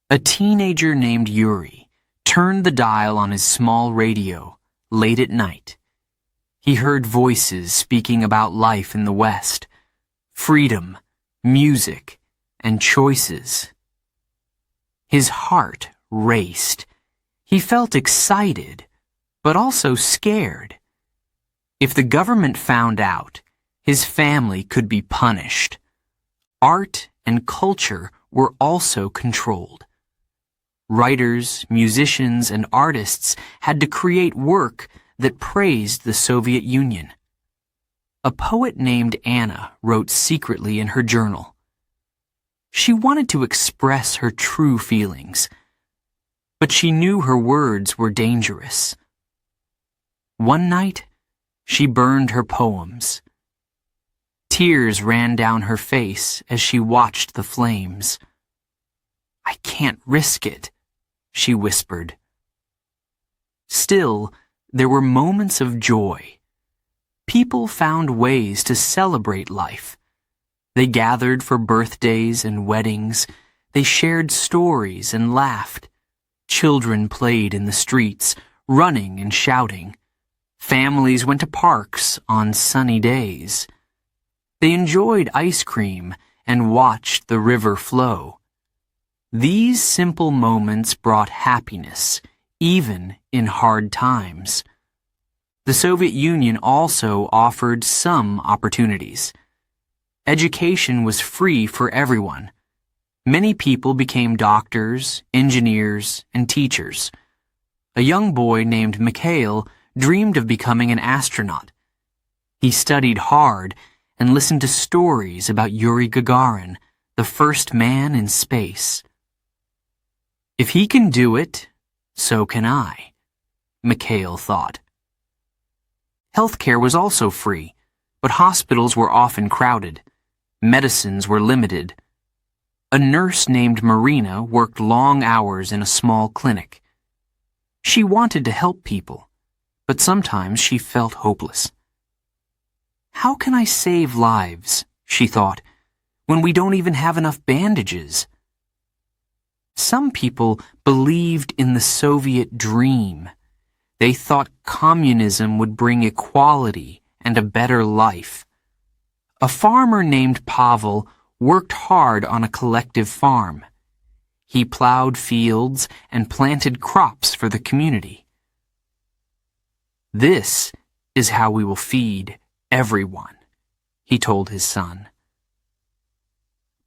A: A teenager named Yuri turned the dial on his small radio late at night. He heard voices speaking about life in the West, freedom, music, and choices. His heart raced. He felt excited, but also scared. If the government found out, his family could be punished. Art and culture were also controlled. Writers, musicians, and artists had to create work that praised the Soviet Union. A poet named Anna wrote secretly in her journal. She wanted to express her true feelings, but she knew her words were dangerous. One night, she burned her poems. Tears ran down her face as she watched the flames. I can't risk it, she whispered. Still, there were moments of joy. People found ways to celebrate life. They gathered for birthdays and weddings. They shared stories and laughed. Children played in the streets, running and shouting. Families went to parks on sunny days. They enjoyed ice cream and watched the river flow. These simple moments brought happiness, even in hard times. The Soviet Union also offered some opportunities. Education was free for everyone. Many people became doctors, engineers, and teachers. A young boy named Mikhail dreamed of becoming an astronaut. He studied hard and listened to stories about Yuri Gagarin, the first man in space. If he can do it, so can I, Mikhail thought. Healthcare was also free, but hospitals were often crowded. Medicines were limited. A nurse named Marina worked long hours in a small clinic. She wanted to help people, but sometimes she felt hopeless. How can I save lives, she thought, when we don't even have enough bandages? Some people believed in the Soviet dream. They thought communism would bring equality and a better life. A farmer named Pavel worked hard on a collective farm. He plowed fields and planted crops for the community. This is how we will feed everyone, he told his son.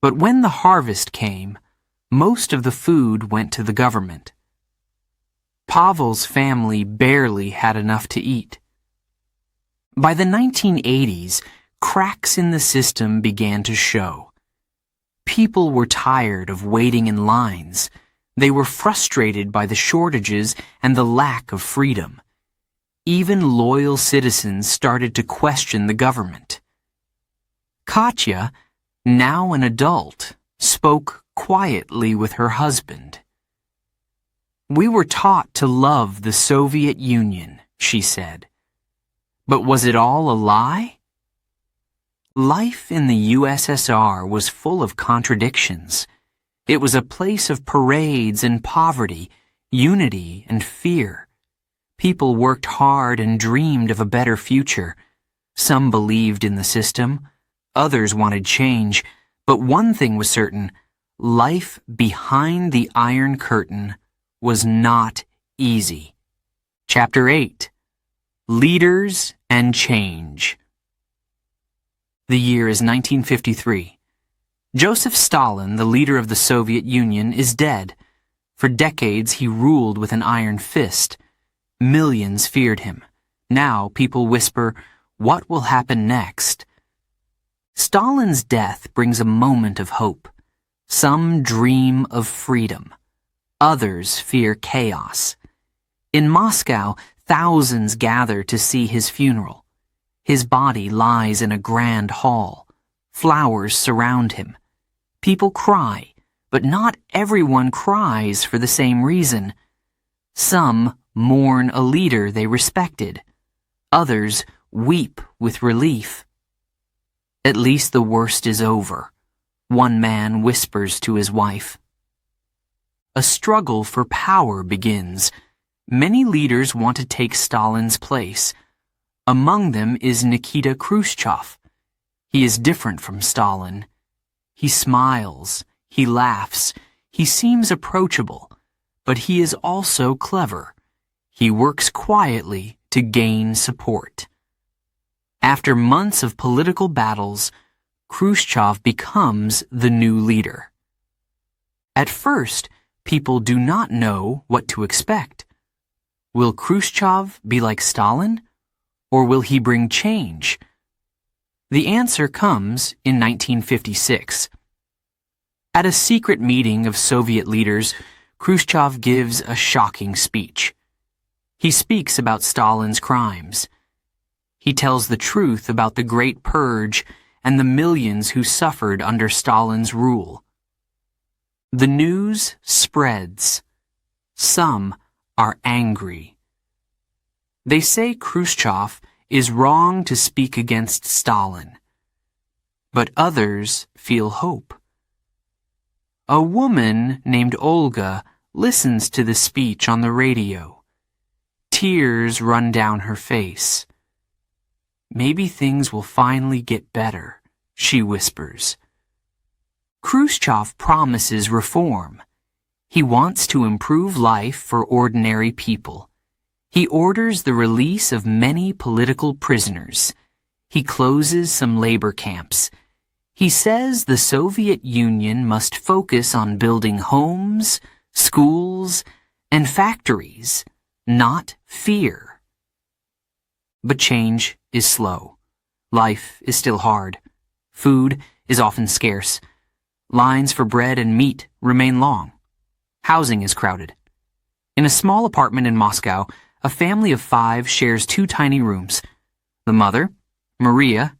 A: But when the harvest came, most of the food went to the government. Pavel's family barely had enough to eat. By the 1980s, cracks in the system began to show. People were tired of waiting in lines. They were frustrated by the shortages and the lack of freedom. Even loyal citizens started to question the government. Katya, now an adult, spoke quietly with her husband. "We were taught to love the Soviet Union," she said. "But was it all a lie?" Life in the USSR was full of contradictions. It was a place of parades and poverty, unity and fear. People worked hard and dreamed of a better future. Some believed in the system, others wanted change, but one thing was certain: life behind the Iron Curtain was not easy. Chapter 8. Leaders and Change. The year is 1953. Joseph Stalin, the leader of the Soviet Union, is dead. For decades he ruled with an iron fist. Millions feared him. Now people whisper, "What will happen next?" Stalin's death brings a moment of hope. Some dream of freedom. Others fear chaos. In Moscow, thousands gather to see his funeral. His body lies in a grand hall. Flowers surround him. People cry, but not everyone cries for the same reason. Some mourn a leader they respected. Others weep with relief. "At least the worst is over," one man whispers to his wife. A struggle for power begins. Many leaders want to take Stalin's place. Among them is Nikita Khrushchev. He is different from Stalin. He smiles, he laughs, he seems approachable, but he is also clever. He works quietly to gain support. After months of political battles, Khrushchev becomes the new leader. At first, people do not know what to expect. Will Khrushchev be like Stalin, or will he bring change? The answer comes in 1956. At a secret meeting of Soviet leaders, Khrushchev gives a shocking speech. He speaks about Stalin's crimes. He tells the truth about the Great Purge and the millions who suffered under Stalin's rule. The news spreads. Some are angry. They say Khrushchev is wrong to speak against Stalin. But others feel hope. A woman named Olga listens to the speech on the radio. Tears run down her face. "Maybe things will finally get better," she whispers. Khrushchev promises reform. He wants to improve life for ordinary people. He orders the release of many political prisoners. He closes some labor camps. He says the Soviet Union must focus on building homes, schools, and factories, not fear. But change is slow. Life is still hard. Food is often scarce. Lines for bread and meat remain long. Housing is crowded. In a small apartment in Moscow, a family of 5 shares 2 tiny rooms. The mother, Maria,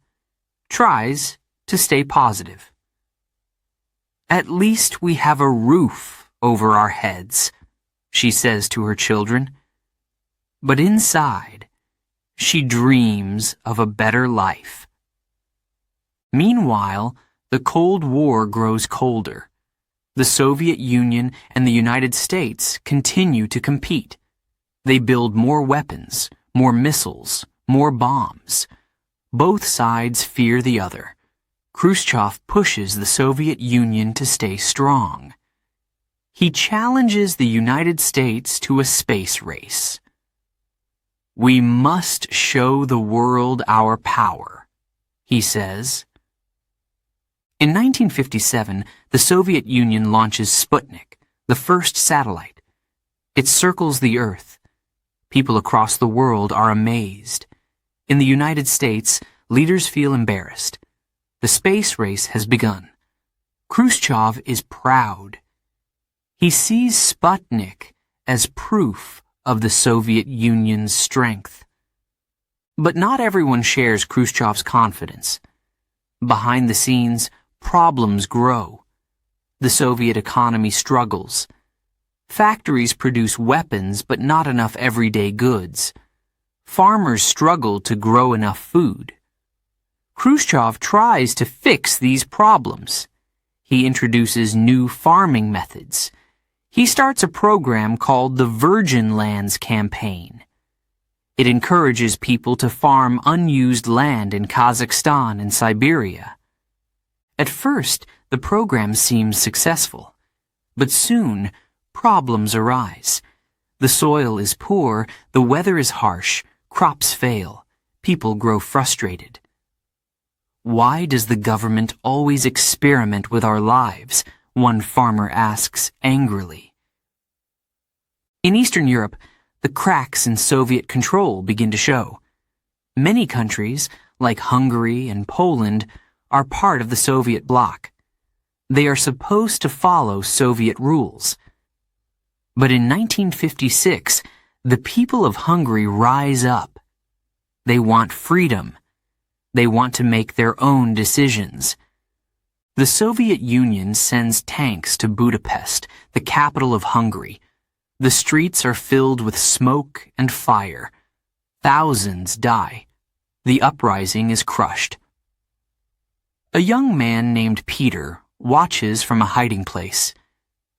A: tries to stay positive. "At least we have a roof over our heads," she says to her children. But inside, she dreams of a better life. Meanwhile, the Cold War grows colder. The Soviet Union and the United States continue to compete. They build more weapons, more missiles, more bombs. Both sides fear the other. Khrushchev pushes the Soviet Union to stay strong. He challenges the United States to a space race. "We must show the world our power," he says. In 1957, the Soviet Union launches Sputnik, the first satellite. It circles the Earth. People across the world are amazed. In the United States, leaders feel embarrassed. The space race has begun. Khrushchev is proud. He sees Sputnik as proof of the Soviet Union's strength. But not everyone shares Khrushchev's confidence. Behind the scenes, problems grow. The Soviet economy struggles. Factories produce weapons but not enough everyday goods. Farmers struggle to grow enough food. Khrushchev tries to fix these problems. He introduces new farming methods. He starts a program called the Virgin Lands Campaign. It encourages people to farm unused land in Kazakhstan and Siberia. At first, the program seems successful, but soon problems arise. The soil is poor, the weather is harsh, crops fail, people grow frustrated. Why does the government always experiment with our lives? One farmer asks angrily. In Eastern Europe, the cracks in Soviet control begin to show. Many countries, like Hungary and Poland, are part of the Soviet bloc. They are supposed to follow Soviet rules. But in 1956, the people of Hungary rise up. They want freedom. They want to make their own decisions. The Soviet Union sends tanks to Budapest, the capital of Hungary. The streets are filled with smoke and fire. Thousands die. The uprising is crushed. A young man named Peter watches from a hiding place.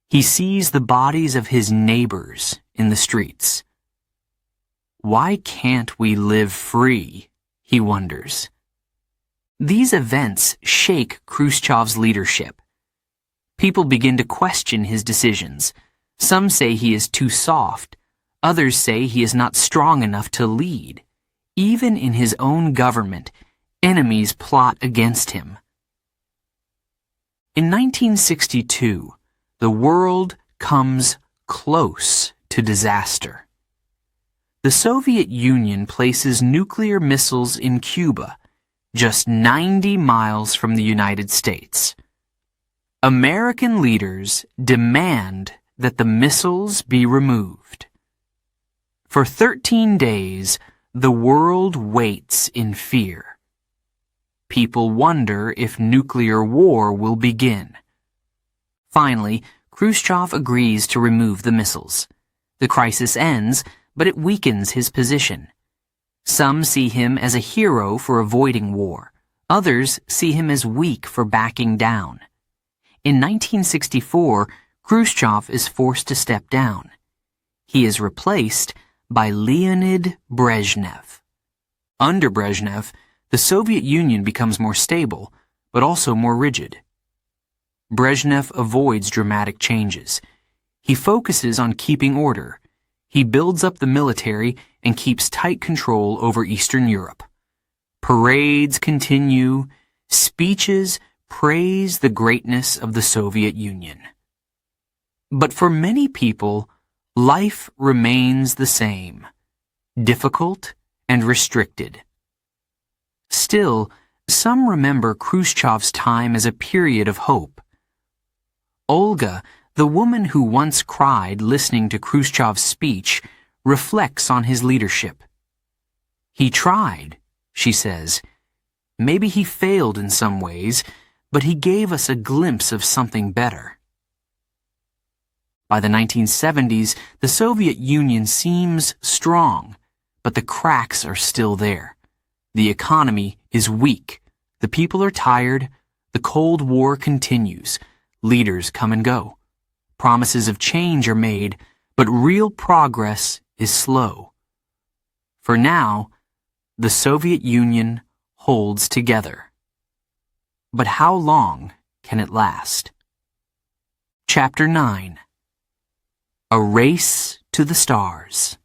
A: He sees the bodies of his neighbors in the streets. Why can't we live free? He wonders. These events shake Khrushchev's leadership. People begin to question his decisions. Some say he is too soft. Others say he is not strong enough to lead. Even in his own government, enemies plot against him. In 1962, the world comes close to disaster. The Soviet Union places nuclear missiles in Cuba, just 90 miles from the United States. American leaders demand that the missiles be removed. For 13 days, the world waits in fear. People wonder if nuclear war will begin. Finally, Khrushchev agrees to remove the missiles. The crisis ends, but it weakens his position. Some see him as a hero for avoiding war. Others see him as weak for backing down. In 1964, Khrushchev is forced to step down. He is replaced by Leonid Brezhnev. Under Brezhnev, the Soviet Union becomes more stable, but also more rigid. Brezhnev avoids dramatic changes. He focuses on keeping order. He builds up the military and keeps tight control over Eastern Europe. Parades continue. Speeches praise the greatness of the Soviet Union. But for many people, life remains the same, difficult and restricted. Still, some remember Khrushchev's time as a period of hope. Olga, the woman who once cried listening to Khrushchev's speech, reflects on his leadership. He tried, she says. Maybe he failed in some ways, but he gave us a glimpse of something better. By the 1970s, the Soviet Union seems strong, but the cracks are still there. The economy is weak. The people are tired. The Cold War continues. Leaders come and go. Promises of change are made, but real progress is slow. For now, the Soviet Union holds together. But how long can it last? Chapter 9. A Race to the Stars.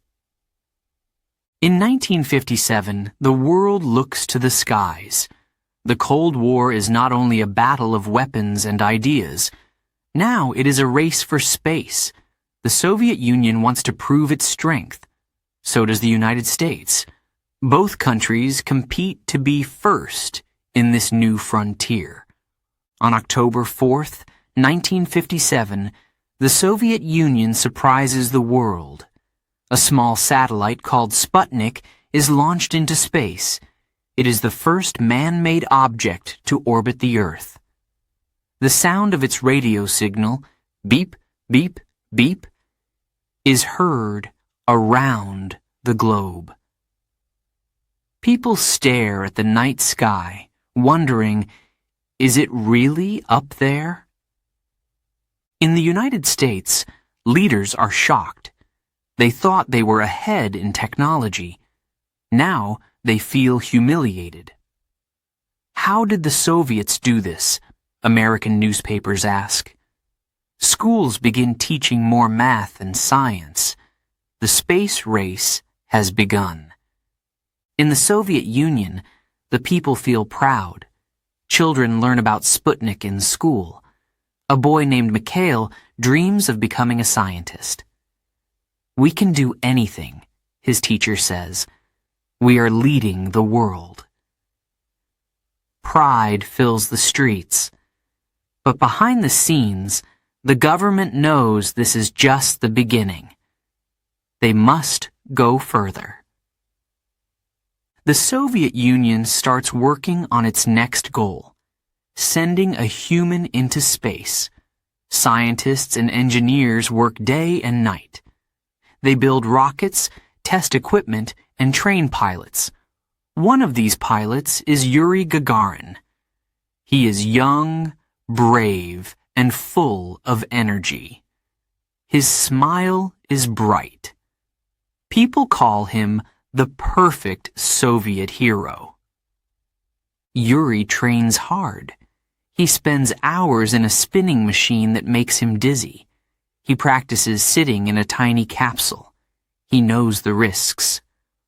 A: In 1957, the world looks to the skies. The Cold War is not only a battle of weapons and ideas. Now it is a race for space. The Soviet Union wants to prove its strength. So does the United States. Both countries compete to be first in this new frontier. On October 4th, 1957, the Soviet Union surprises the world. A small satellite called Sputnik is launched into space. It is the first man-made object to orbit the Earth. The sound of its radio signal, beep, beep, beep, is heard around the globe. People stare at the night sky, wondering, is it really up there? In the United States, leaders are shocked. They thought they were ahead in technology. Now they feel humiliated. How did the Soviets do this? American newspapers ask. Schools begin teaching more math and science. The space race has begun. In the Soviet Union, the people feel proud. Children learn about Sputnik in school. A boy named Mikhail dreams of becoming a scientist. We can do anything, his teacher says. We are leading the world. Pride fills the streets. But behind the scenes, the government knows this is just the beginning. They must go further. The Soviet Union starts working on its next goal, sending a human into space. Scientists and engineers work day and night. They build rockets, test equipment, and train pilots. One of these pilots is Yuri Gagarin. He is young, brave, and full of energy. His smile is bright. People call him the perfect Soviet hero. Yuri trains hard. He spends hours in a spinning machine that makes him dizzy. He practices sitting in a tiny capsule. He knows the risks.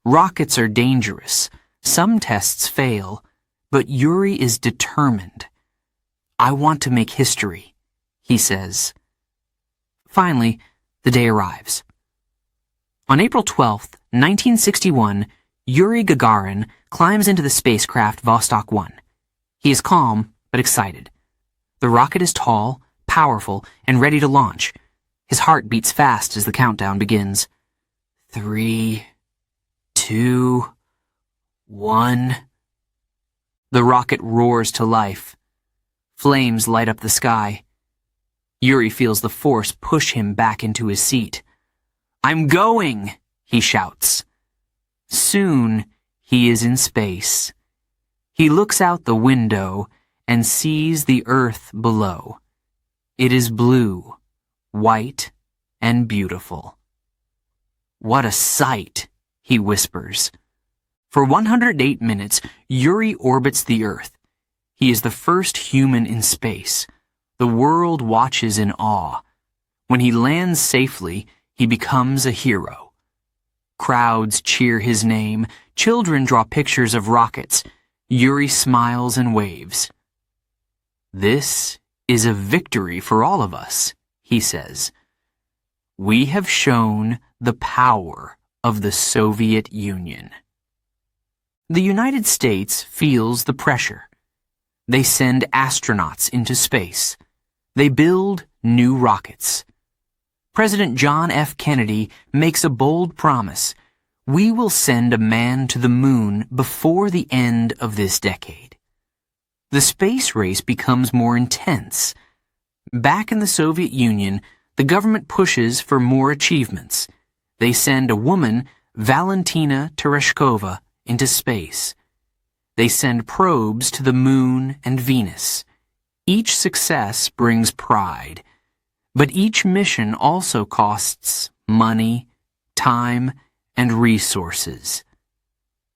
A: Rockets are dangerous. Some tests fail, but Yuri is determined. I want to make history, he says. Finally, the day arrives. On April 12th, 1961, Yuri Gagarin climbs into the spacecraft Vostok 1. He is calm, but excited. The rocket is tall, powerful, and ready to launch. His heart beats fast as the countdown begins. 3, 2, 1. The rocket roars to life. Flames light up the sky. Yuri feels the force push him back into his seat. I'm going, he shouts. Soon, he is in space. He looks out the window and sees the Earth below. It is blue, white, and beautiful. What a sight, he whispers. For 108 minutes, Yuri orbits the Earth. He is the first human in space. The world watches in awe. When he lands safely, he becomes a hero. Crowds cheer his name. Children draw pictures of rockets. Yuri smiles and waves. This is a victory for all of us, he says. We have shown the power of the Soviet Union. The United States feels the pressure. They send astronauts into space. They build new rockets. President John F. Kennedy makes a bold promise. We will send a man to the moon before the end of this decade. The space race becomes more intense. Back in the Soviet Union, the government pushes for more achievements. They send a woman, Valentina Tereshkova, into space. They send probes to the moon and Venus. Each success brings pride, but each mission also costs money, time, and resources.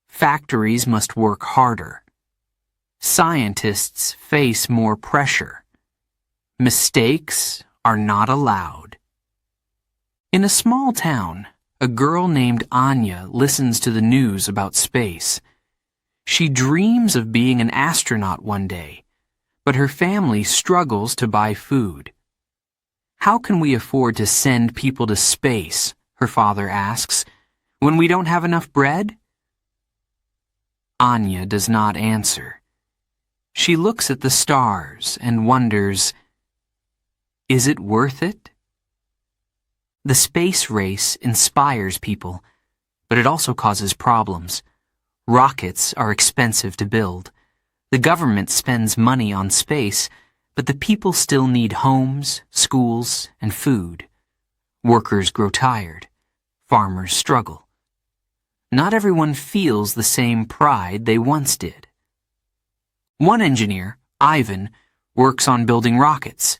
A: Factories must work harder. Scientists face more pressure. Mistakes are not allowed. In a small town, a girl named Anya listens to the news about space. She dreams of being an astronaut one day, but her family struggles to buy food. How can we afford to send people to space, her father asks, when we don't have enough bread? Anya does not answer. She looks at the stars and wonders, is it worth it? The space race inspires people, but it also causes problems. Rockets are expensive to build. The government spends money on space, but the people still need homes, schools, and food. Workers grow tired. Farmers struggle. Not everyone feels the same pride they once did. One engineer, Ivan, works on building rockets.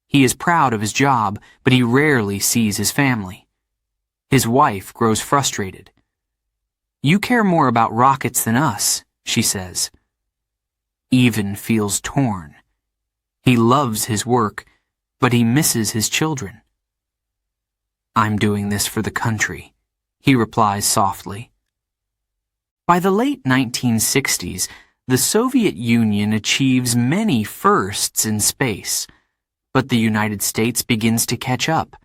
A: He is proud of his job, but he rarely sees his family. His wife grows frustrated. "You care more about rockets than us," she says. Ivan feels torn. He loves his work, but he misses his children. "I'm doing this for the country," he replies softly. By the late 1960s, the Soviet Union achieves many firsts in space, but the United States begins to catch up.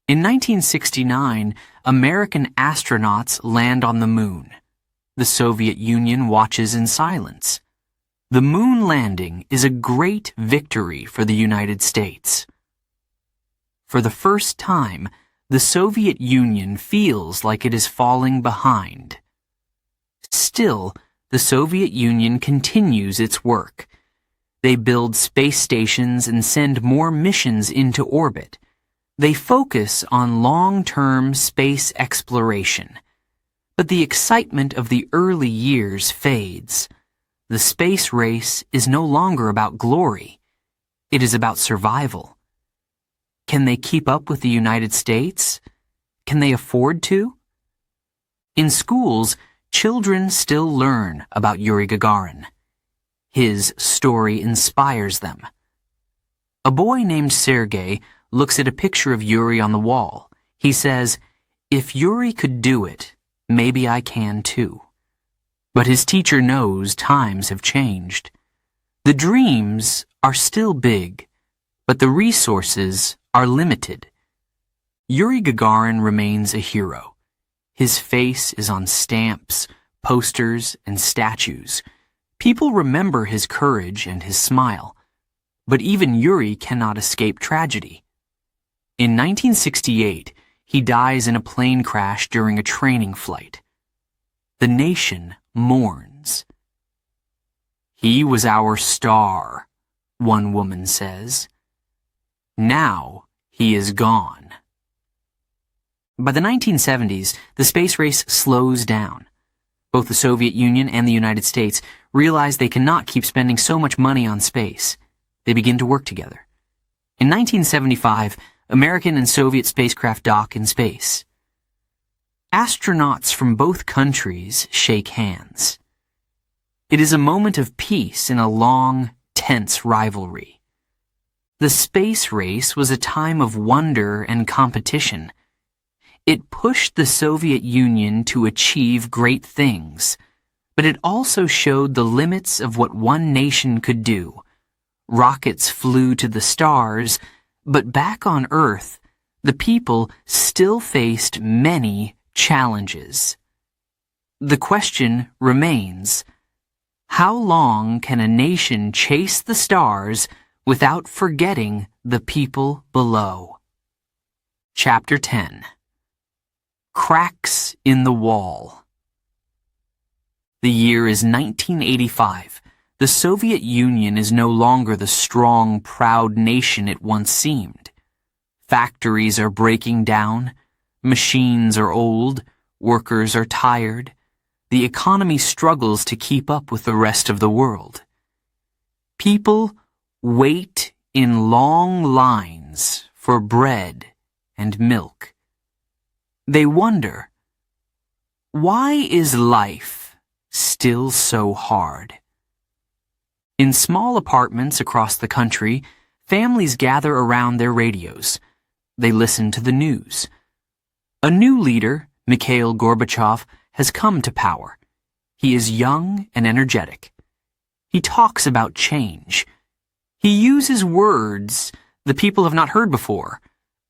A: In 1969, American astronauts land on the moon. The Soviet Union watches in silence. The moon landing is a great victory for the United States. For the first time, the Soviet Union feels like it is falling behind. Still, the Soviet Union continues its work. They build space stations and send more missions into orbit. They focus on long-term space exploration. But the excitement of the early years fades. The space race is no longer about glory. It is about survival. Can they keep up with the United States? Can they afford to? In schools, children still learn about Yuri Gagarin. His story inspires them. A boy named Sergei looks at a picture of Yuri on the wall. He says, "If Yuri could do it, maybe I can too." But his teacher knows times have changed. The dreams are still big, but the resources are limited. Yuri Gagarin remains a hero. His face is on stamps, posters, and statues. People remember his courage and his smile. But even Yuri cannot escape tragedy. In 1968, he dies in a plane crash during a training flight. The nation mourns. "He was our star," one woman says. "Now he is gone." By the 1970s, the space race slows down. Both the Soviet Union and the United States realize they cannot keep spending so much money on space. They begin to work together. In 1975, American and Soviet spacecraft dock in space. Astronauts from both countries shake hands. It is a moment of peace in a long, tense rivalry. The space race was a time of wonder and competition. It pushed the Soviet Union to achieve great things, but it also showed the limits of what one nation could do. Rockets flew to the stars, but back on Earth, the people still faced many challenges. The question remains, how long can a nation chase the stars without forgetting the people below? Chapter 10. Cracks in the Wall. The year is 1985. The Soviet Union is no longer the strong, proud nation it once seemed. Factories are breaking down. Machines are old, workers are tired. The economy struggles to keep up with the rest of the world. People wait in long lines for bread and milk. They wonder, why is life still so hard? In small apartments across the country, families gather around their radios. They listen to the news. A new leader, Mikhail Gorbachev, has come to power. He is young and energetic. He talks about change. He uses words the people have not heard before: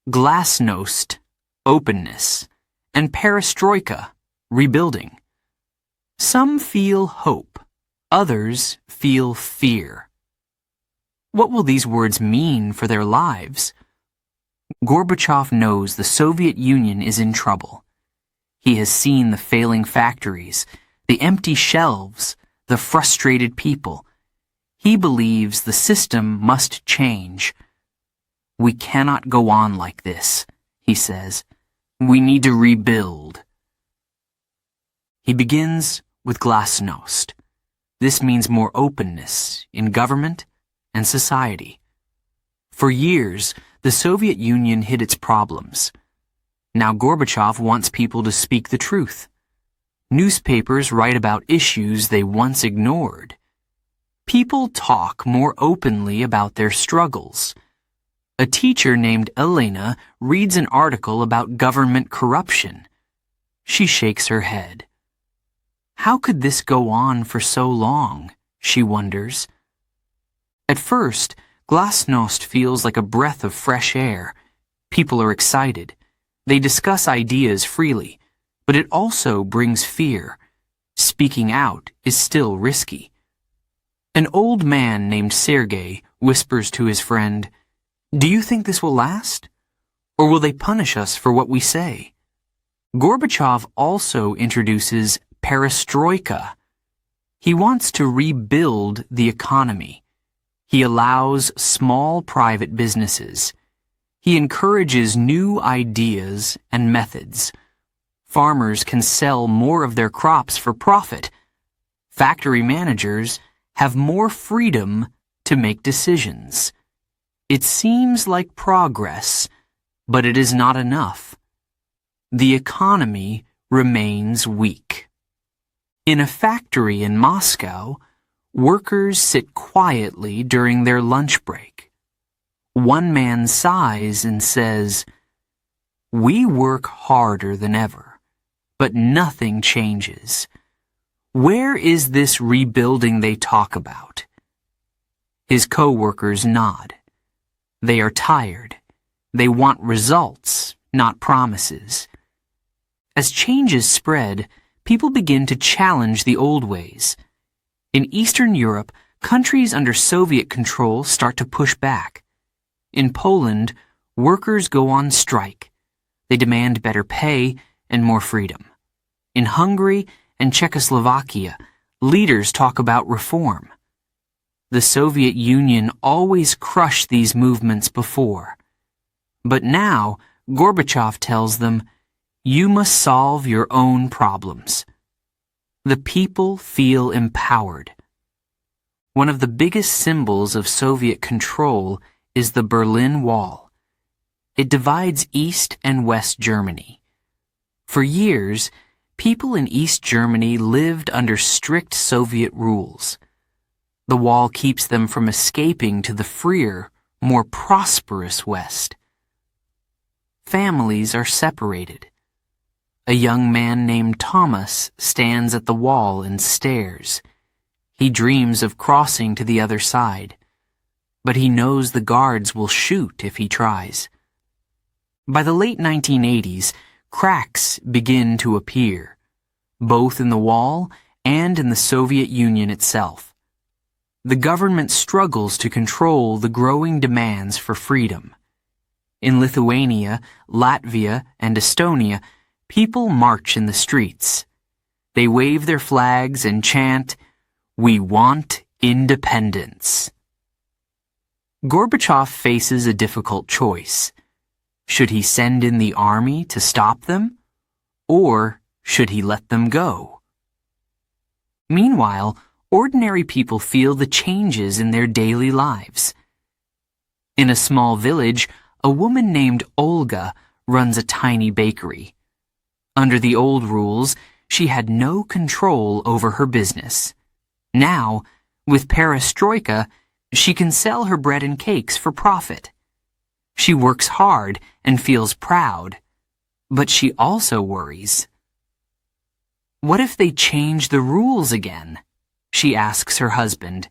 A: glasnost, openness, and perestroika, rebuilding. Some feel hope, Others feel fear. What will these words mean for their lives? Gorbachev knows the Soviet Union is in trouble. He has seen the failing factories, the empty shelves, the frustrated people. He believes the system must change. "We cannot go on like this," he says. "We need to rebuild." He begins with glasnost. This means more openness in government and society. For years, the Soviet Union hid its problems. Now Gorbachev wants people to speak the truth. Newspapers write about issues they once ignored. People talk more openly about their struggles. A teacher named Elena reads an article about government corruption. She shakes her head. How could this go on for so long? She wonders. At first, glasnost feels like a breath of fresh air. People are excited. They discuss ideas freely, but it also brings fear. Speaking out is still risky. An old man named Sergei whispers to his friend, "Do you think this will last? Or will they punish us for what we say?" Gorbachev also introduces perestroika. He wants to rebuild the economy. He allows small private businesses. He encourages new ideas and methods. Farmers can sell more of their crops for profit. Factory managers have more freedom to make decisions. It seems like progress, but it is not enough. The economy remains weak. In a factory in Moscow, workers sit quietly during their lunch break. One man sighs and says, "We work harder than ever, but nothing changes. Where is this rebuilding they talk about?" His co-workers nod. They are tired. They want results, not promises. As changes spread, people begin to challenge the old ways. In Eastern Europe, countries under Soviet control start to push back. In Poland, workers go on strike. They demand better pay and more freedom. In Hungary and Czechoslovakia, leaders talk about reform. The Soviet Union always crushed these movements before. But now, Gorbachev tells them, "You must solve your own problems." The people feel empowered. One of the biggest symbols of Soviet control is the Berlin Wall. It divides East and West Germany. For years, people in East Germany lived under strict Soviet rules. The wall keeps them from escaping to the freer, more prosperous West. Families are separated. A young man named Thomas stands at the wall and stares. He dreams of crossing to the other side, but he knows the guards will shoot if he tries. By the late 1980s, cracks begin to appear, both in the wall and in the Soviet Union itself. The government struggles to control the growing demands for freedom. In Lithuania, Latvia, and Estonia, people march in the streets. They wave their flags and chant, "We want independence." Gorbachev faces a difficult choice. Should he send in the army to stop them? Or should he let them go? Meanwhile, ordinary people feel the changes in their daily lives. In a small village, a woman named Olga runs a tiny bakery. Under the old rules, she had no control over her business. Now, with perestroika, she can sell her bread and cakes for profit. She works hard and feels proud, but she also worries. What if they change the rules again? She asks her husband.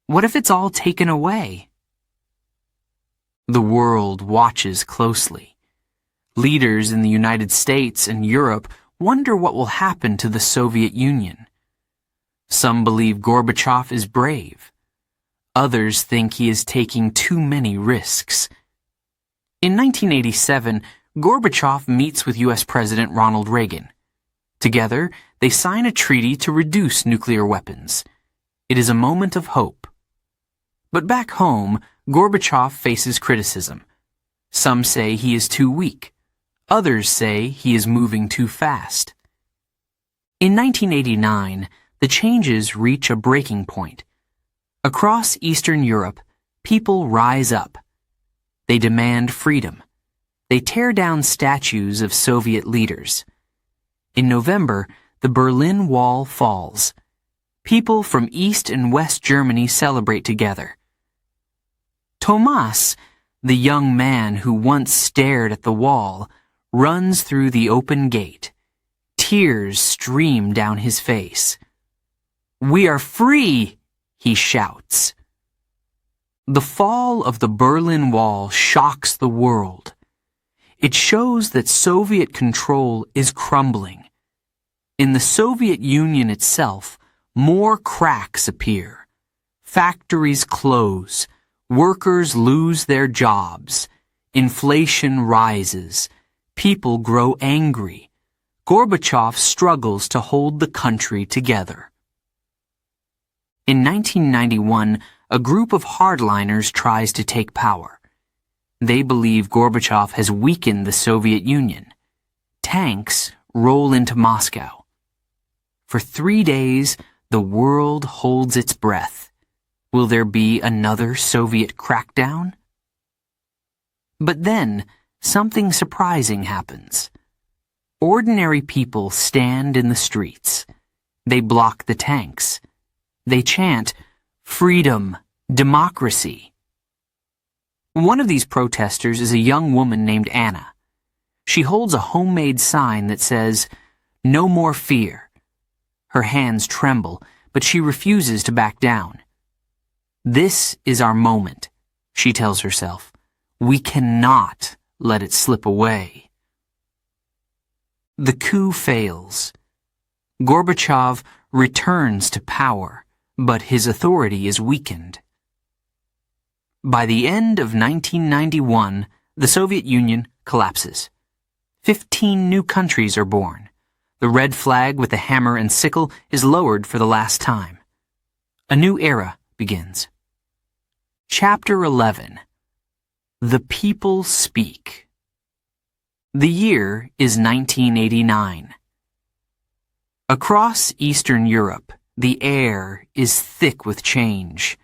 A: What if it's all taken away? The world watches closely. Leaders in the United States and Europe wonder what will happen to the Soviet Union. Some believe Gorbachev is brave. Others think he is taking too many risks. In 1987, Gorbachev meets with U.S. President Ronald Reagan. Together, they sign a treaty to reduce nuclear weapons. It is a moment of hope. But back home, Gorbachev faces criticism. Some say he is too weak. Others say he is moving too fast. In 1989, the changes reach a breaking point. Across Eastern Europe, people rise up. They demand freedom. They tear down statues of Soviet leaders. In November, the Berlin Wall falls. People from East and West Germany celebrate together. Thomas, the young man who once stared at the wall, runs through the open gate. Tears stream down his face. "We are free!" he shouts. The fall of the Berlin Wall shocks the world. It shows that Soviet control is crumbling. In the Soviet Union itself, more cracks appear. Factories close. Workers lose their jobs. Inflation rises. People grow angry. Gorbachev struggles to hold the country together. In 1991, a group of hardliners tries to take power. They believe Gorbachev has weakened the Soviet Union. Tanks roll into Moscow. For 3 days, the world holds its breath. Will there be another Soviet crackdown? But then, something surprising happens. Ordinary people stand in the streets. They block the tanks. They chant, "Freedom, democracy." One of these protesters is a young woman named Anna. She holds a homemade sign that says, "No more fear." Her hands tremble, but she refuses to back down. "This is our moment," she tells herself. "We cannot let it slip away." The coup fails. Gorbachev returns to power, but his authority is weakened. By the end of 1991, the Soviet Union collapses. 15 new countries are born. The red flag with the hammer and sickle is lowered for the last time. A new era begins. Chapter 11. The People Speak. The year is 1989. Across Eastern Europe, the air is thick with change.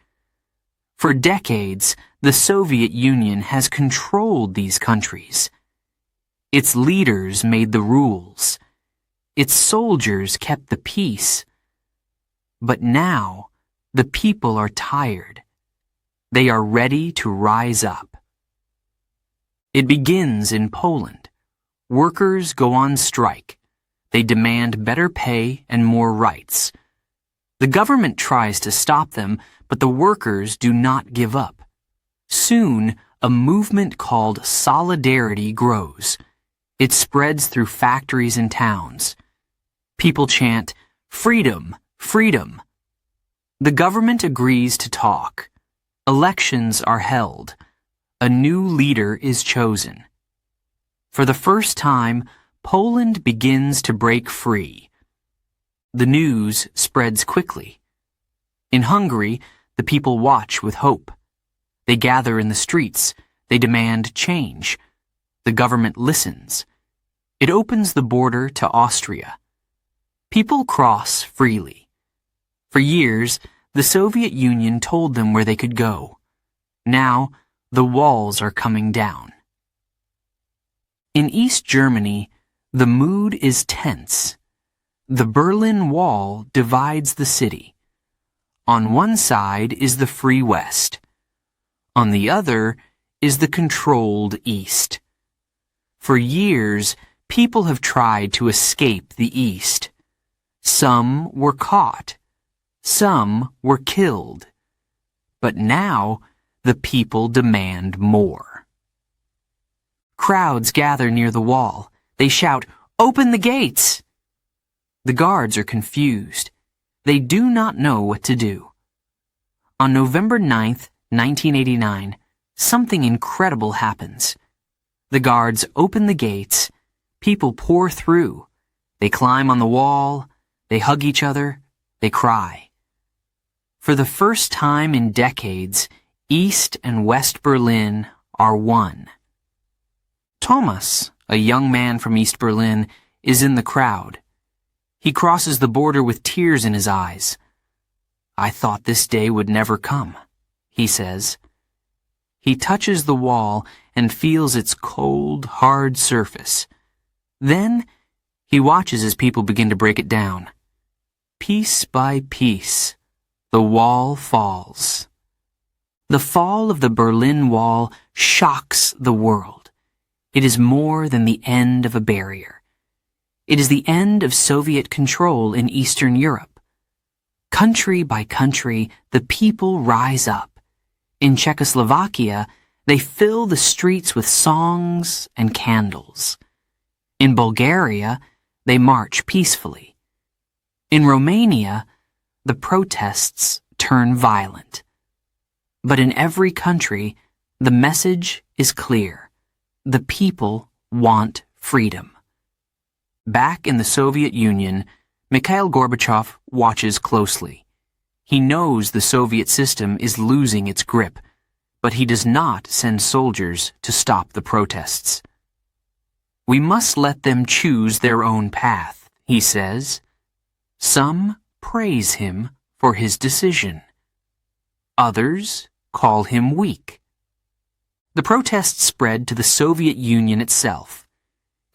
A: For decades, the Soviet Union has controlled these countries. Its leaders made the rules. Its soldiers kept the peace. But now, the people are tired. They are ready to rise up. It begins in Poland. Workers go on strike. They demand better pay and more rights. The government tries to stop them, but the workers do not give up. Soon, a movement called Solidarity grows. It spreads through factories and towns. People chant, "Freedom, freedom." The government agrees to talk. Elections are held. A new leader is chosen. For the first time, Poland begins to break free. The news spreads quickly. In Hungary, the people watch with hope. They gather in the streets. They demand change. The government listens. It opens the border to Austria. People cross freely. For years, the Soviet Union told them where they could go. Now, the walls are coming down. In East Germany, the mood is tense. The Berlin Wall divides the city. On one side is the free West. On the other is the controlled East. For years, people have tried to escape the East. Some were caught. Some were killed. But now, the people demand more. Crowds gather near the wall. They shout, "Open the gates!" The guards are confused. They do not know what to do. On November 9th, 1989, something incredible happens. The guards open the gates, people pour through. They climb on the wall, they hug each other, they cry. For the first time in decades, East and West Berlin are one. Thomas, a young man from East Berlin, is in the crowd. He crosses the border with tears in his eyes. "I thought this day would never come," he says. He touches the wall and feels its cold, hard surface. Then he watches as people begin to break it down. Piece by piece, the wall falls. The fall of the Berlin Wall shocks the world. It is more than the end of a barrier. It is the end of Soviet control in Eastern Europe. Country by country, the people rise up. In Czechoslovakia, they fill the streets with songs and candles. In Bulgaria, they march peacefully. In Romania, the protests turn violent. But in every country, the message is clear. The people want freedom. Back in the Soviet Union, Mikhail Gorbachev watches closely. He knows the Soviet system is losing its grip, but he does not send soldiers to stop the protests. "We must let them choose their own path," he says. Some praise him for his decision. Others call him weak. The protests spread to the Soviet Union itself.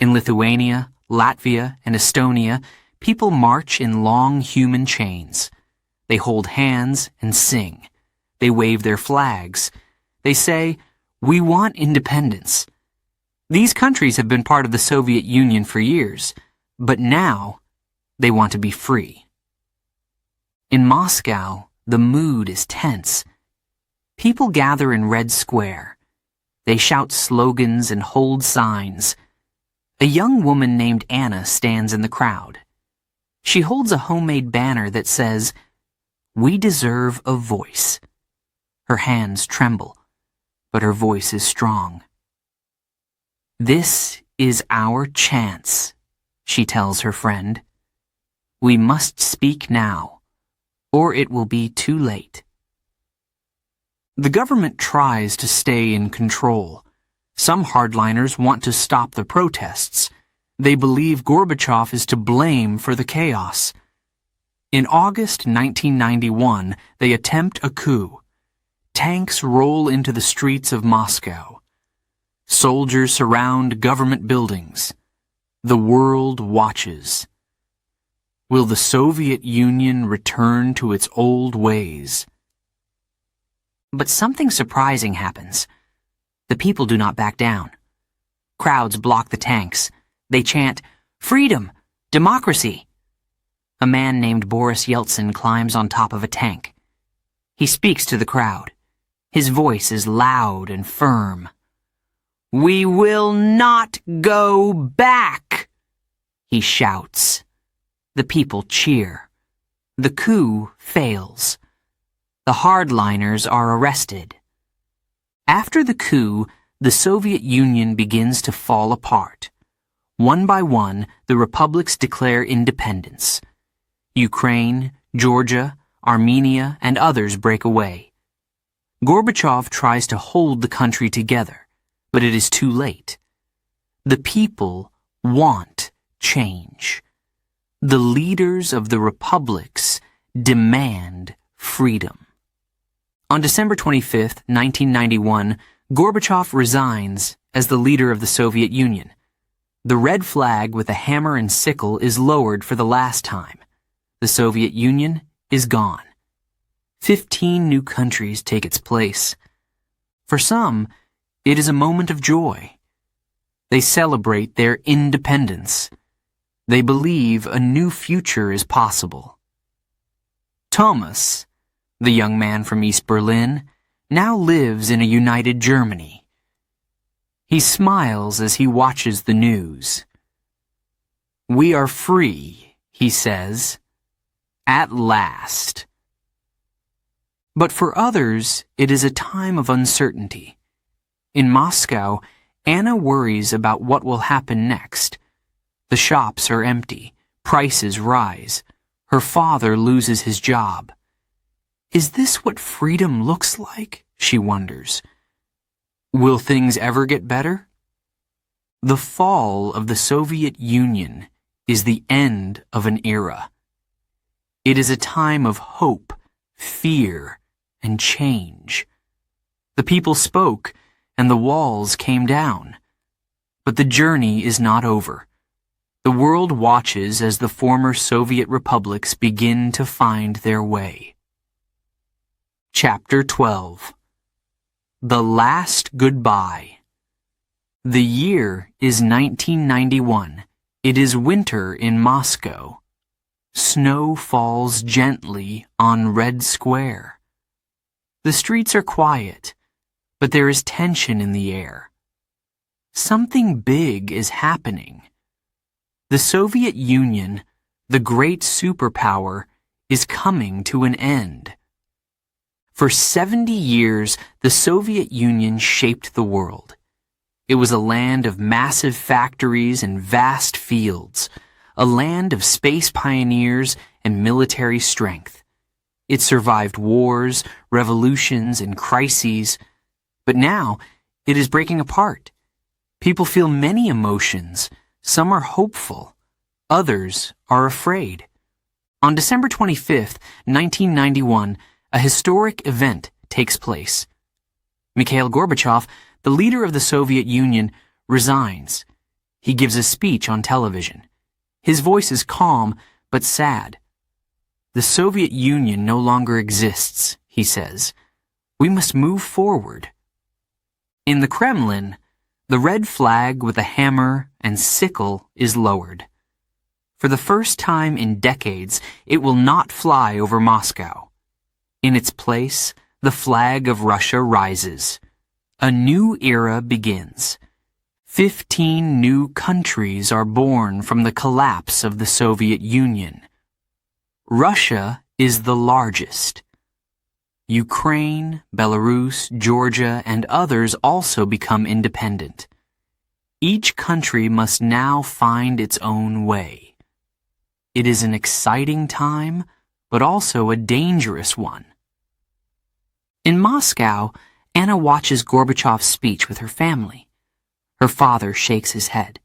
A: In Lithuania, Latvia, and Estonia, people march in long human chains. They hold hands and sing. They wave their flags. They say, "We want independence." These countries have been part of the Soviet Union for years, but now they want to be free. In Moscow, the mood is tense. People gather in Red Square. They shout slogans and hold signs. A young woman named Anna stands in the crowd. She holds a homemade banner that says, "We deserve a voice." Her hands tremble, but her voice is strong. "This is our chance," she tells her friend. "We must speak now, or it will be too late." The government tries to stay in control. Some hardliners want to stop the protests. They believe Gorbachev is to blame for the chaos. In August 1991, they attempt a coup. Tanks roll into the streets of Moscow. Soldiers surround government buildings. The world watches. Will the Soviet Union return to its old ways? But something surprising happens. The people do not back down. Crowds block the tanks. They chant, "Freedom! Democracy!" A man named Boris Yeltsin climbs on top of a tank. He speaks to the crowd. His voice is loud and firm. "We will not go back!" he shouts. The people cheer. The coup fails. The hardliners are arrested. After the coup, the Soviet Union begins to fall apart. One by one, the republics declare independence. Ukraine, Georgia, Armenia, and others break away. Gorbachev tries to hold the country together, but it is too late. The people want change. The leaders of the republics demand freedom. On December 25, 1991, Gorbachev resigns as the leader of the Soviet Union. The red flag with a hammer and sickle is lowered for the last time. The Soviet Union is gone. 15 new countries take its place. For some, it is a moment of joy. They celebrate their independence. They believe a new future is possible. Thomas, the young man from East Berlin, now lives in a united Germany. He smiles as he watches the news. "We are free," he says. At last. But for others, it is a time of uncertainty. In Moscow, Anna worries about what will happen next. The shops are empty, prices rise, her father loses his job. Is this what freedom looks like? She wonders. Will things ever get better? The fall of the Soviet Union is the end of an era. It is a time of hope, fear, and change. The people spoke, and the walls came down. But the journey is not over. The world watches as the former Soviet republics begin to find their way. Chapter 12. The Last Goodbye. The year is 1991. It is winter in Moscow. Snow falls gently on Red Square. The streets are quiet, but there is tension in the air. Something big is happening. The Soviet Union, the great superpower, is coming to an end. For 70 years, the Soviet Union shaped the world. It was a land of massive factories and vast fields, a land of space pioneers and military strength. It survived wars, revolutions, and crises, but now it is breaking apart. People feel many emotions. Some are hopeful. Others are afraid. On December 25th, 1991, a historic event takes place. Mikhail Gorbachev, the leader of the Soviet Union, resigns. He gives a speech on television. His voice is calm but sad. The Soviet Union no longer exists, he says. We must move forward. In the Kremlin, the red flag with a hammer and sickle is lowered. For the first time in decades, it will not fly over Moscow. In its place, the flag of Russia rises. A new era begins. 15 new countries are born from the collapse of the Soviet Union. Russia is the largest. Ukraine, Belarus, Georgia, and others also become independent. Each country must now find its own way. It is an exciting time, but also a dangerous one. In Moscow, Anna watches Gorbachev's speech with her family. Her father shakes his head.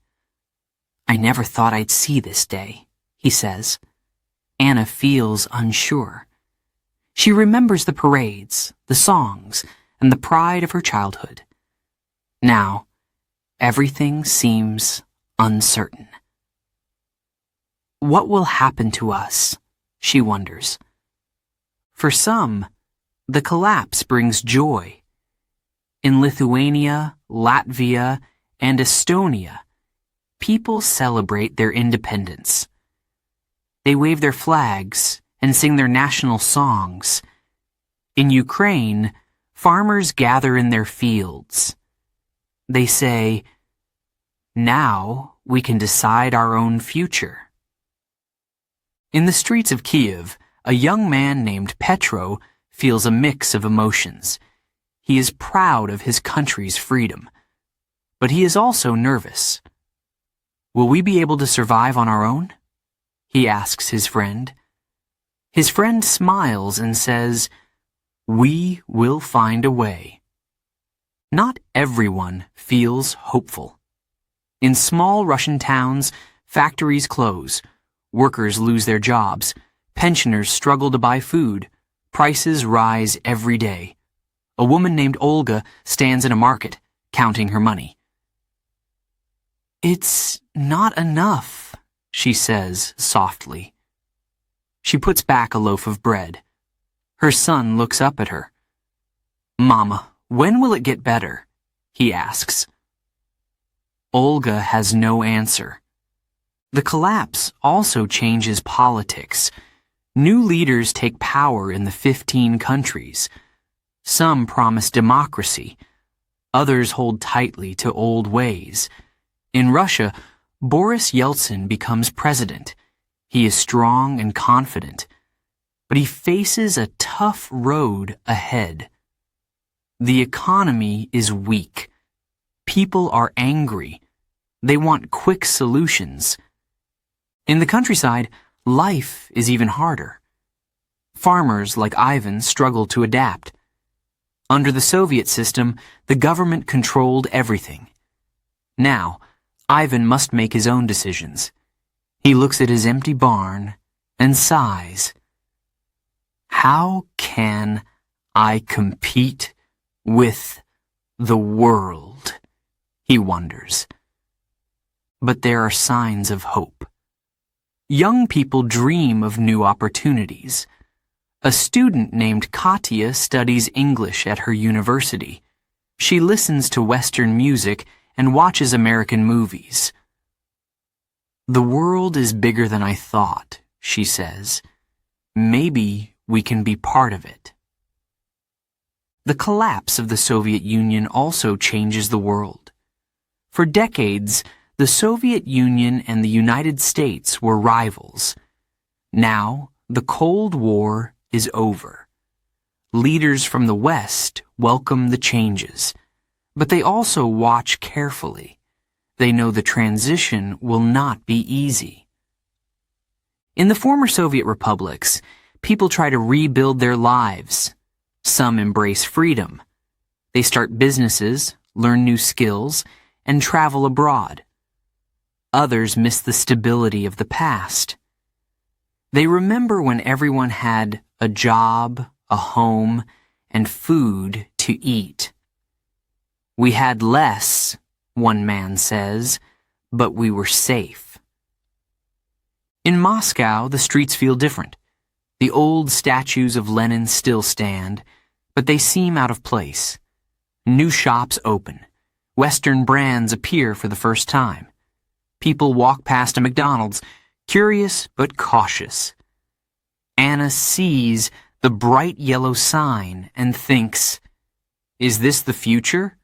A: I never thought I'd see this day, he says. Anna feels unsure. She remembers the parades, the songs, and the pride of her childhood. Now, everything seems uncertain. What will happen to us? She wonders. For some, the collapse brings joy. In Lithuania, Latvia, and Estonia, people celebrate their independence. They wave their flags and sing their national songs. In Ukraine, farmers gather in their fields. They say, now we can decide our own future. In the streets of Kiev, a young man named Petro feels a mix of emotions. He is proud of his country's freedom, but he is also nervous. Will we be able to survive on our own? He asks his friend. His friend smiles and says, we will find a way. Not everyone feels hopeful. In small Russian towns, factories close, workers lose their jobs, pensioners struggle to buy food, prices rise every day. A woman named Olga stands in a market, counting her money. It's not enough, she says softly. She puts back a loaf of bread. Her son looks up at her. Mama, when will it get better? He asks. Olga has no answer. The collapse also changes politics. New leaders take power in the 15 countries. Some promise democracy. Others hold tightly to old ways. In Russia, Boris Yeltsin becomes president. He is strong and confident. but he faces a tough road ahead. The economy is weak. People are angry. They want quick solutions. In the countryside, life is even harder. Farmers like Ivan struggle to adapt. Under the Soviet system, the government controlled everything. Now, Ivan must make his own decisions. He looks at his empty barn and sighs. How can I compete with the world? He wonders. But there are signs of hope. Young people dream of new opportunities. A student named Katya studies English at her university. She listens to Western music and watches American movies. The world is bigger than I thought, she says. Maybe we can be part of it. The collapse of the Soviet Union also changes the world. For decades, the Soviet Union and the United States were rivals. Now, the Cold War is over. Leaders from the West welcome the changes, but they also watch carefully. They know the transition will not be easy. In the former Soviet republics, people try to rebuild their lives. Some embrace freedom. They start businesses, learn new skills, and travel abroad. Others miss the stability of the past. They remember when everyone had a job, a home, and food to eat. We had less, one man says, but we were safe. In Moscow, the streets feel different. The old statues of Lenin still stand, but they seem out of place. New shops open. Western brands appear for the first time. People walk past a McDonald's, curious but cautious. Anna sees the bright yellow sign and thinks, is this the future?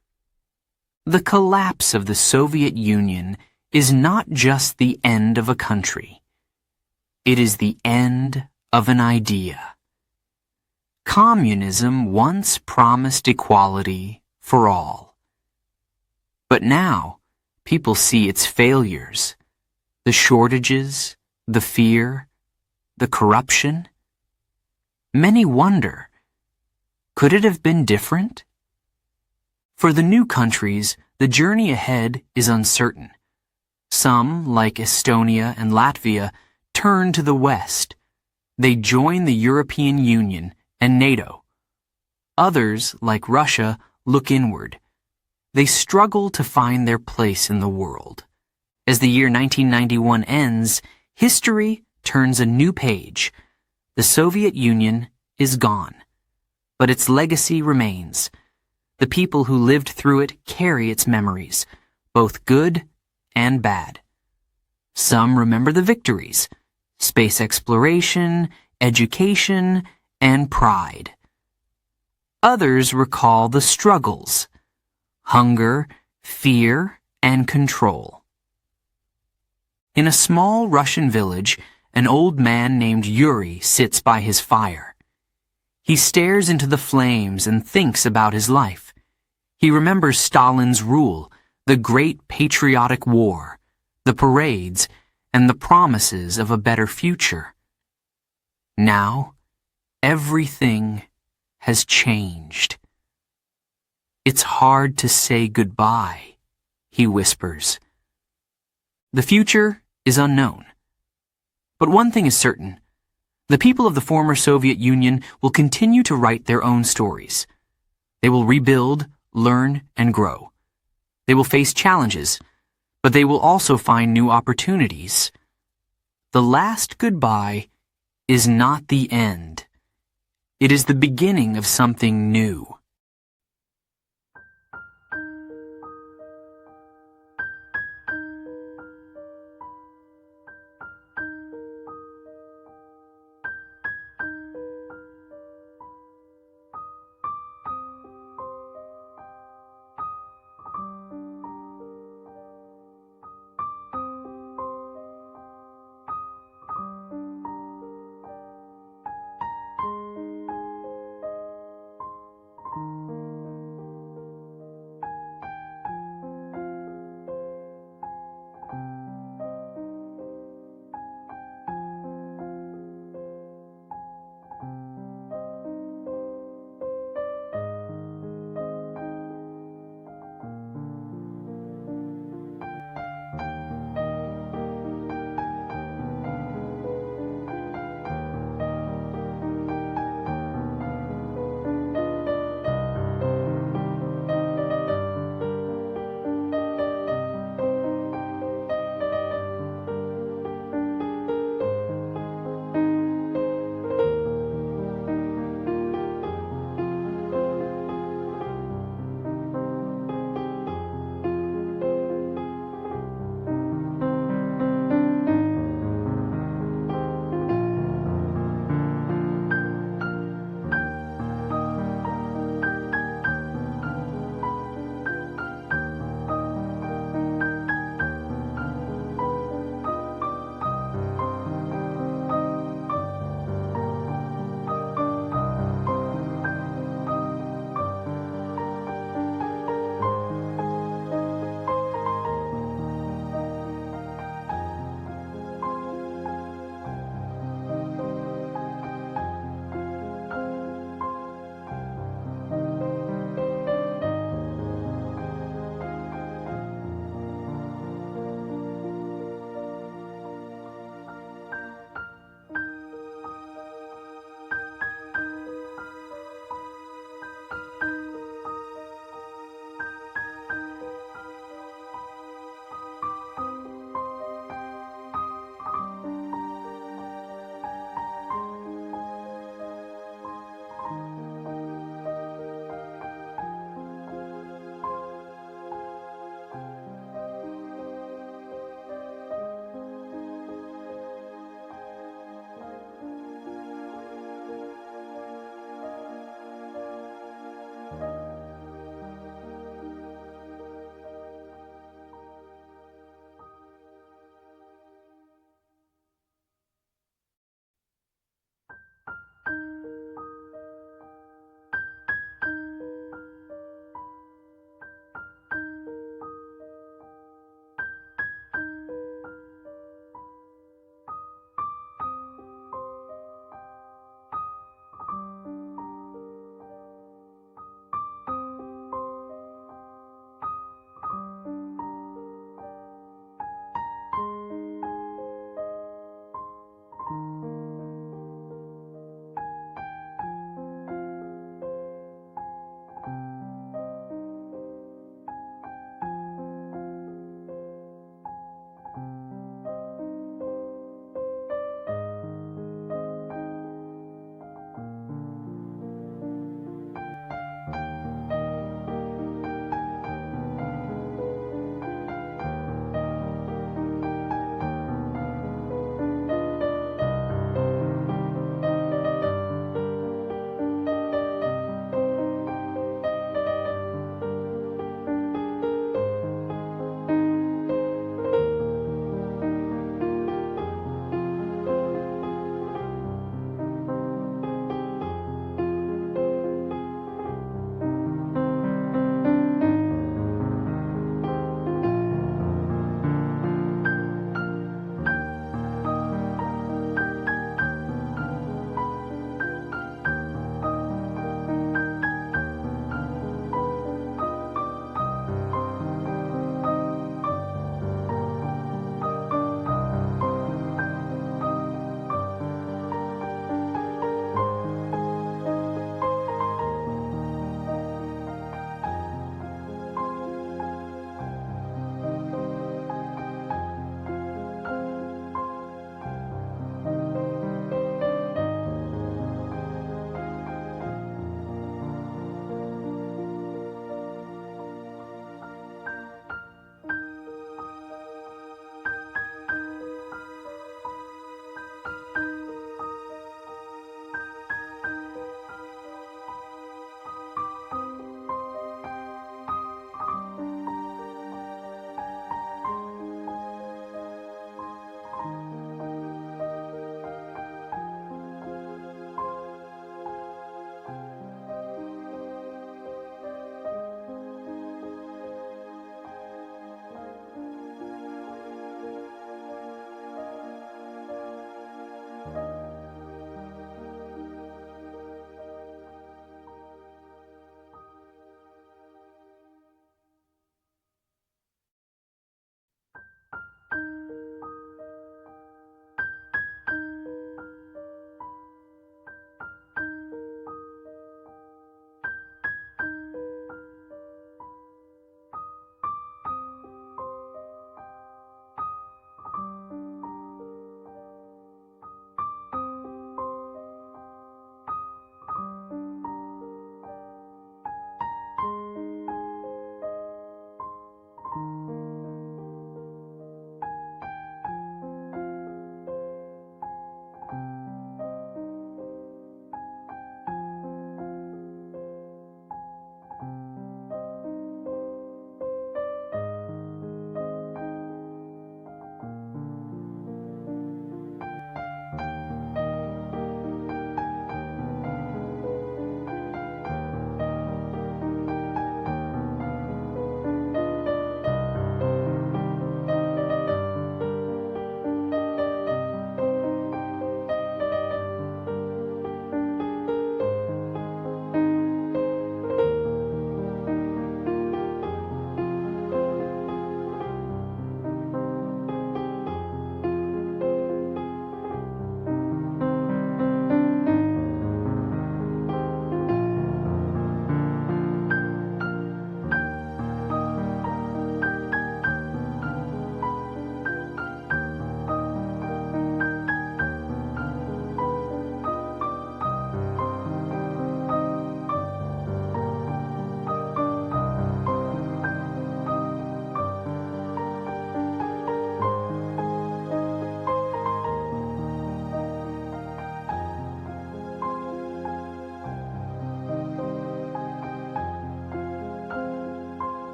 A: The collapse of the Soviet Union is not just the end of a country. It is the end of an idea. Communism once promised equality for all. But now, people see its failures, the shortages, the fear, the corruption. Many wonder, could it have been different? For the new countries, the journey ahead is uncertain. Some, like Estonia and Latvia, turn to the West. They join the European Union and NATO. Others, like Russia, look inward. They struggle to find their place in the world. As the year 1991 ends, history turns a new page. The Soviet Union is gone, but its legacy remains. The people who lived through it carry its memories, both good and bad. Some remember the victories, space exploration, education, and pride. Others recall the struggles, hunger, fear, and control. In a small Russian village, an old man named Yuri sits by his fire. He stares into the flames and thinks about his life. He remembers Stalin's rule, the great patriotic war, the parades, and the promises of a better future. Now, everything has changed. It's hard to say goodbye, he whispers. The future is unknown. But one thing is certain. The people of the former Soviet Union will continue to write their own stories. They will rebuild, learn, and grow. They will face challenges, but they will also find new opportunities. The last goodbye is not the end. It is the beginning of something new.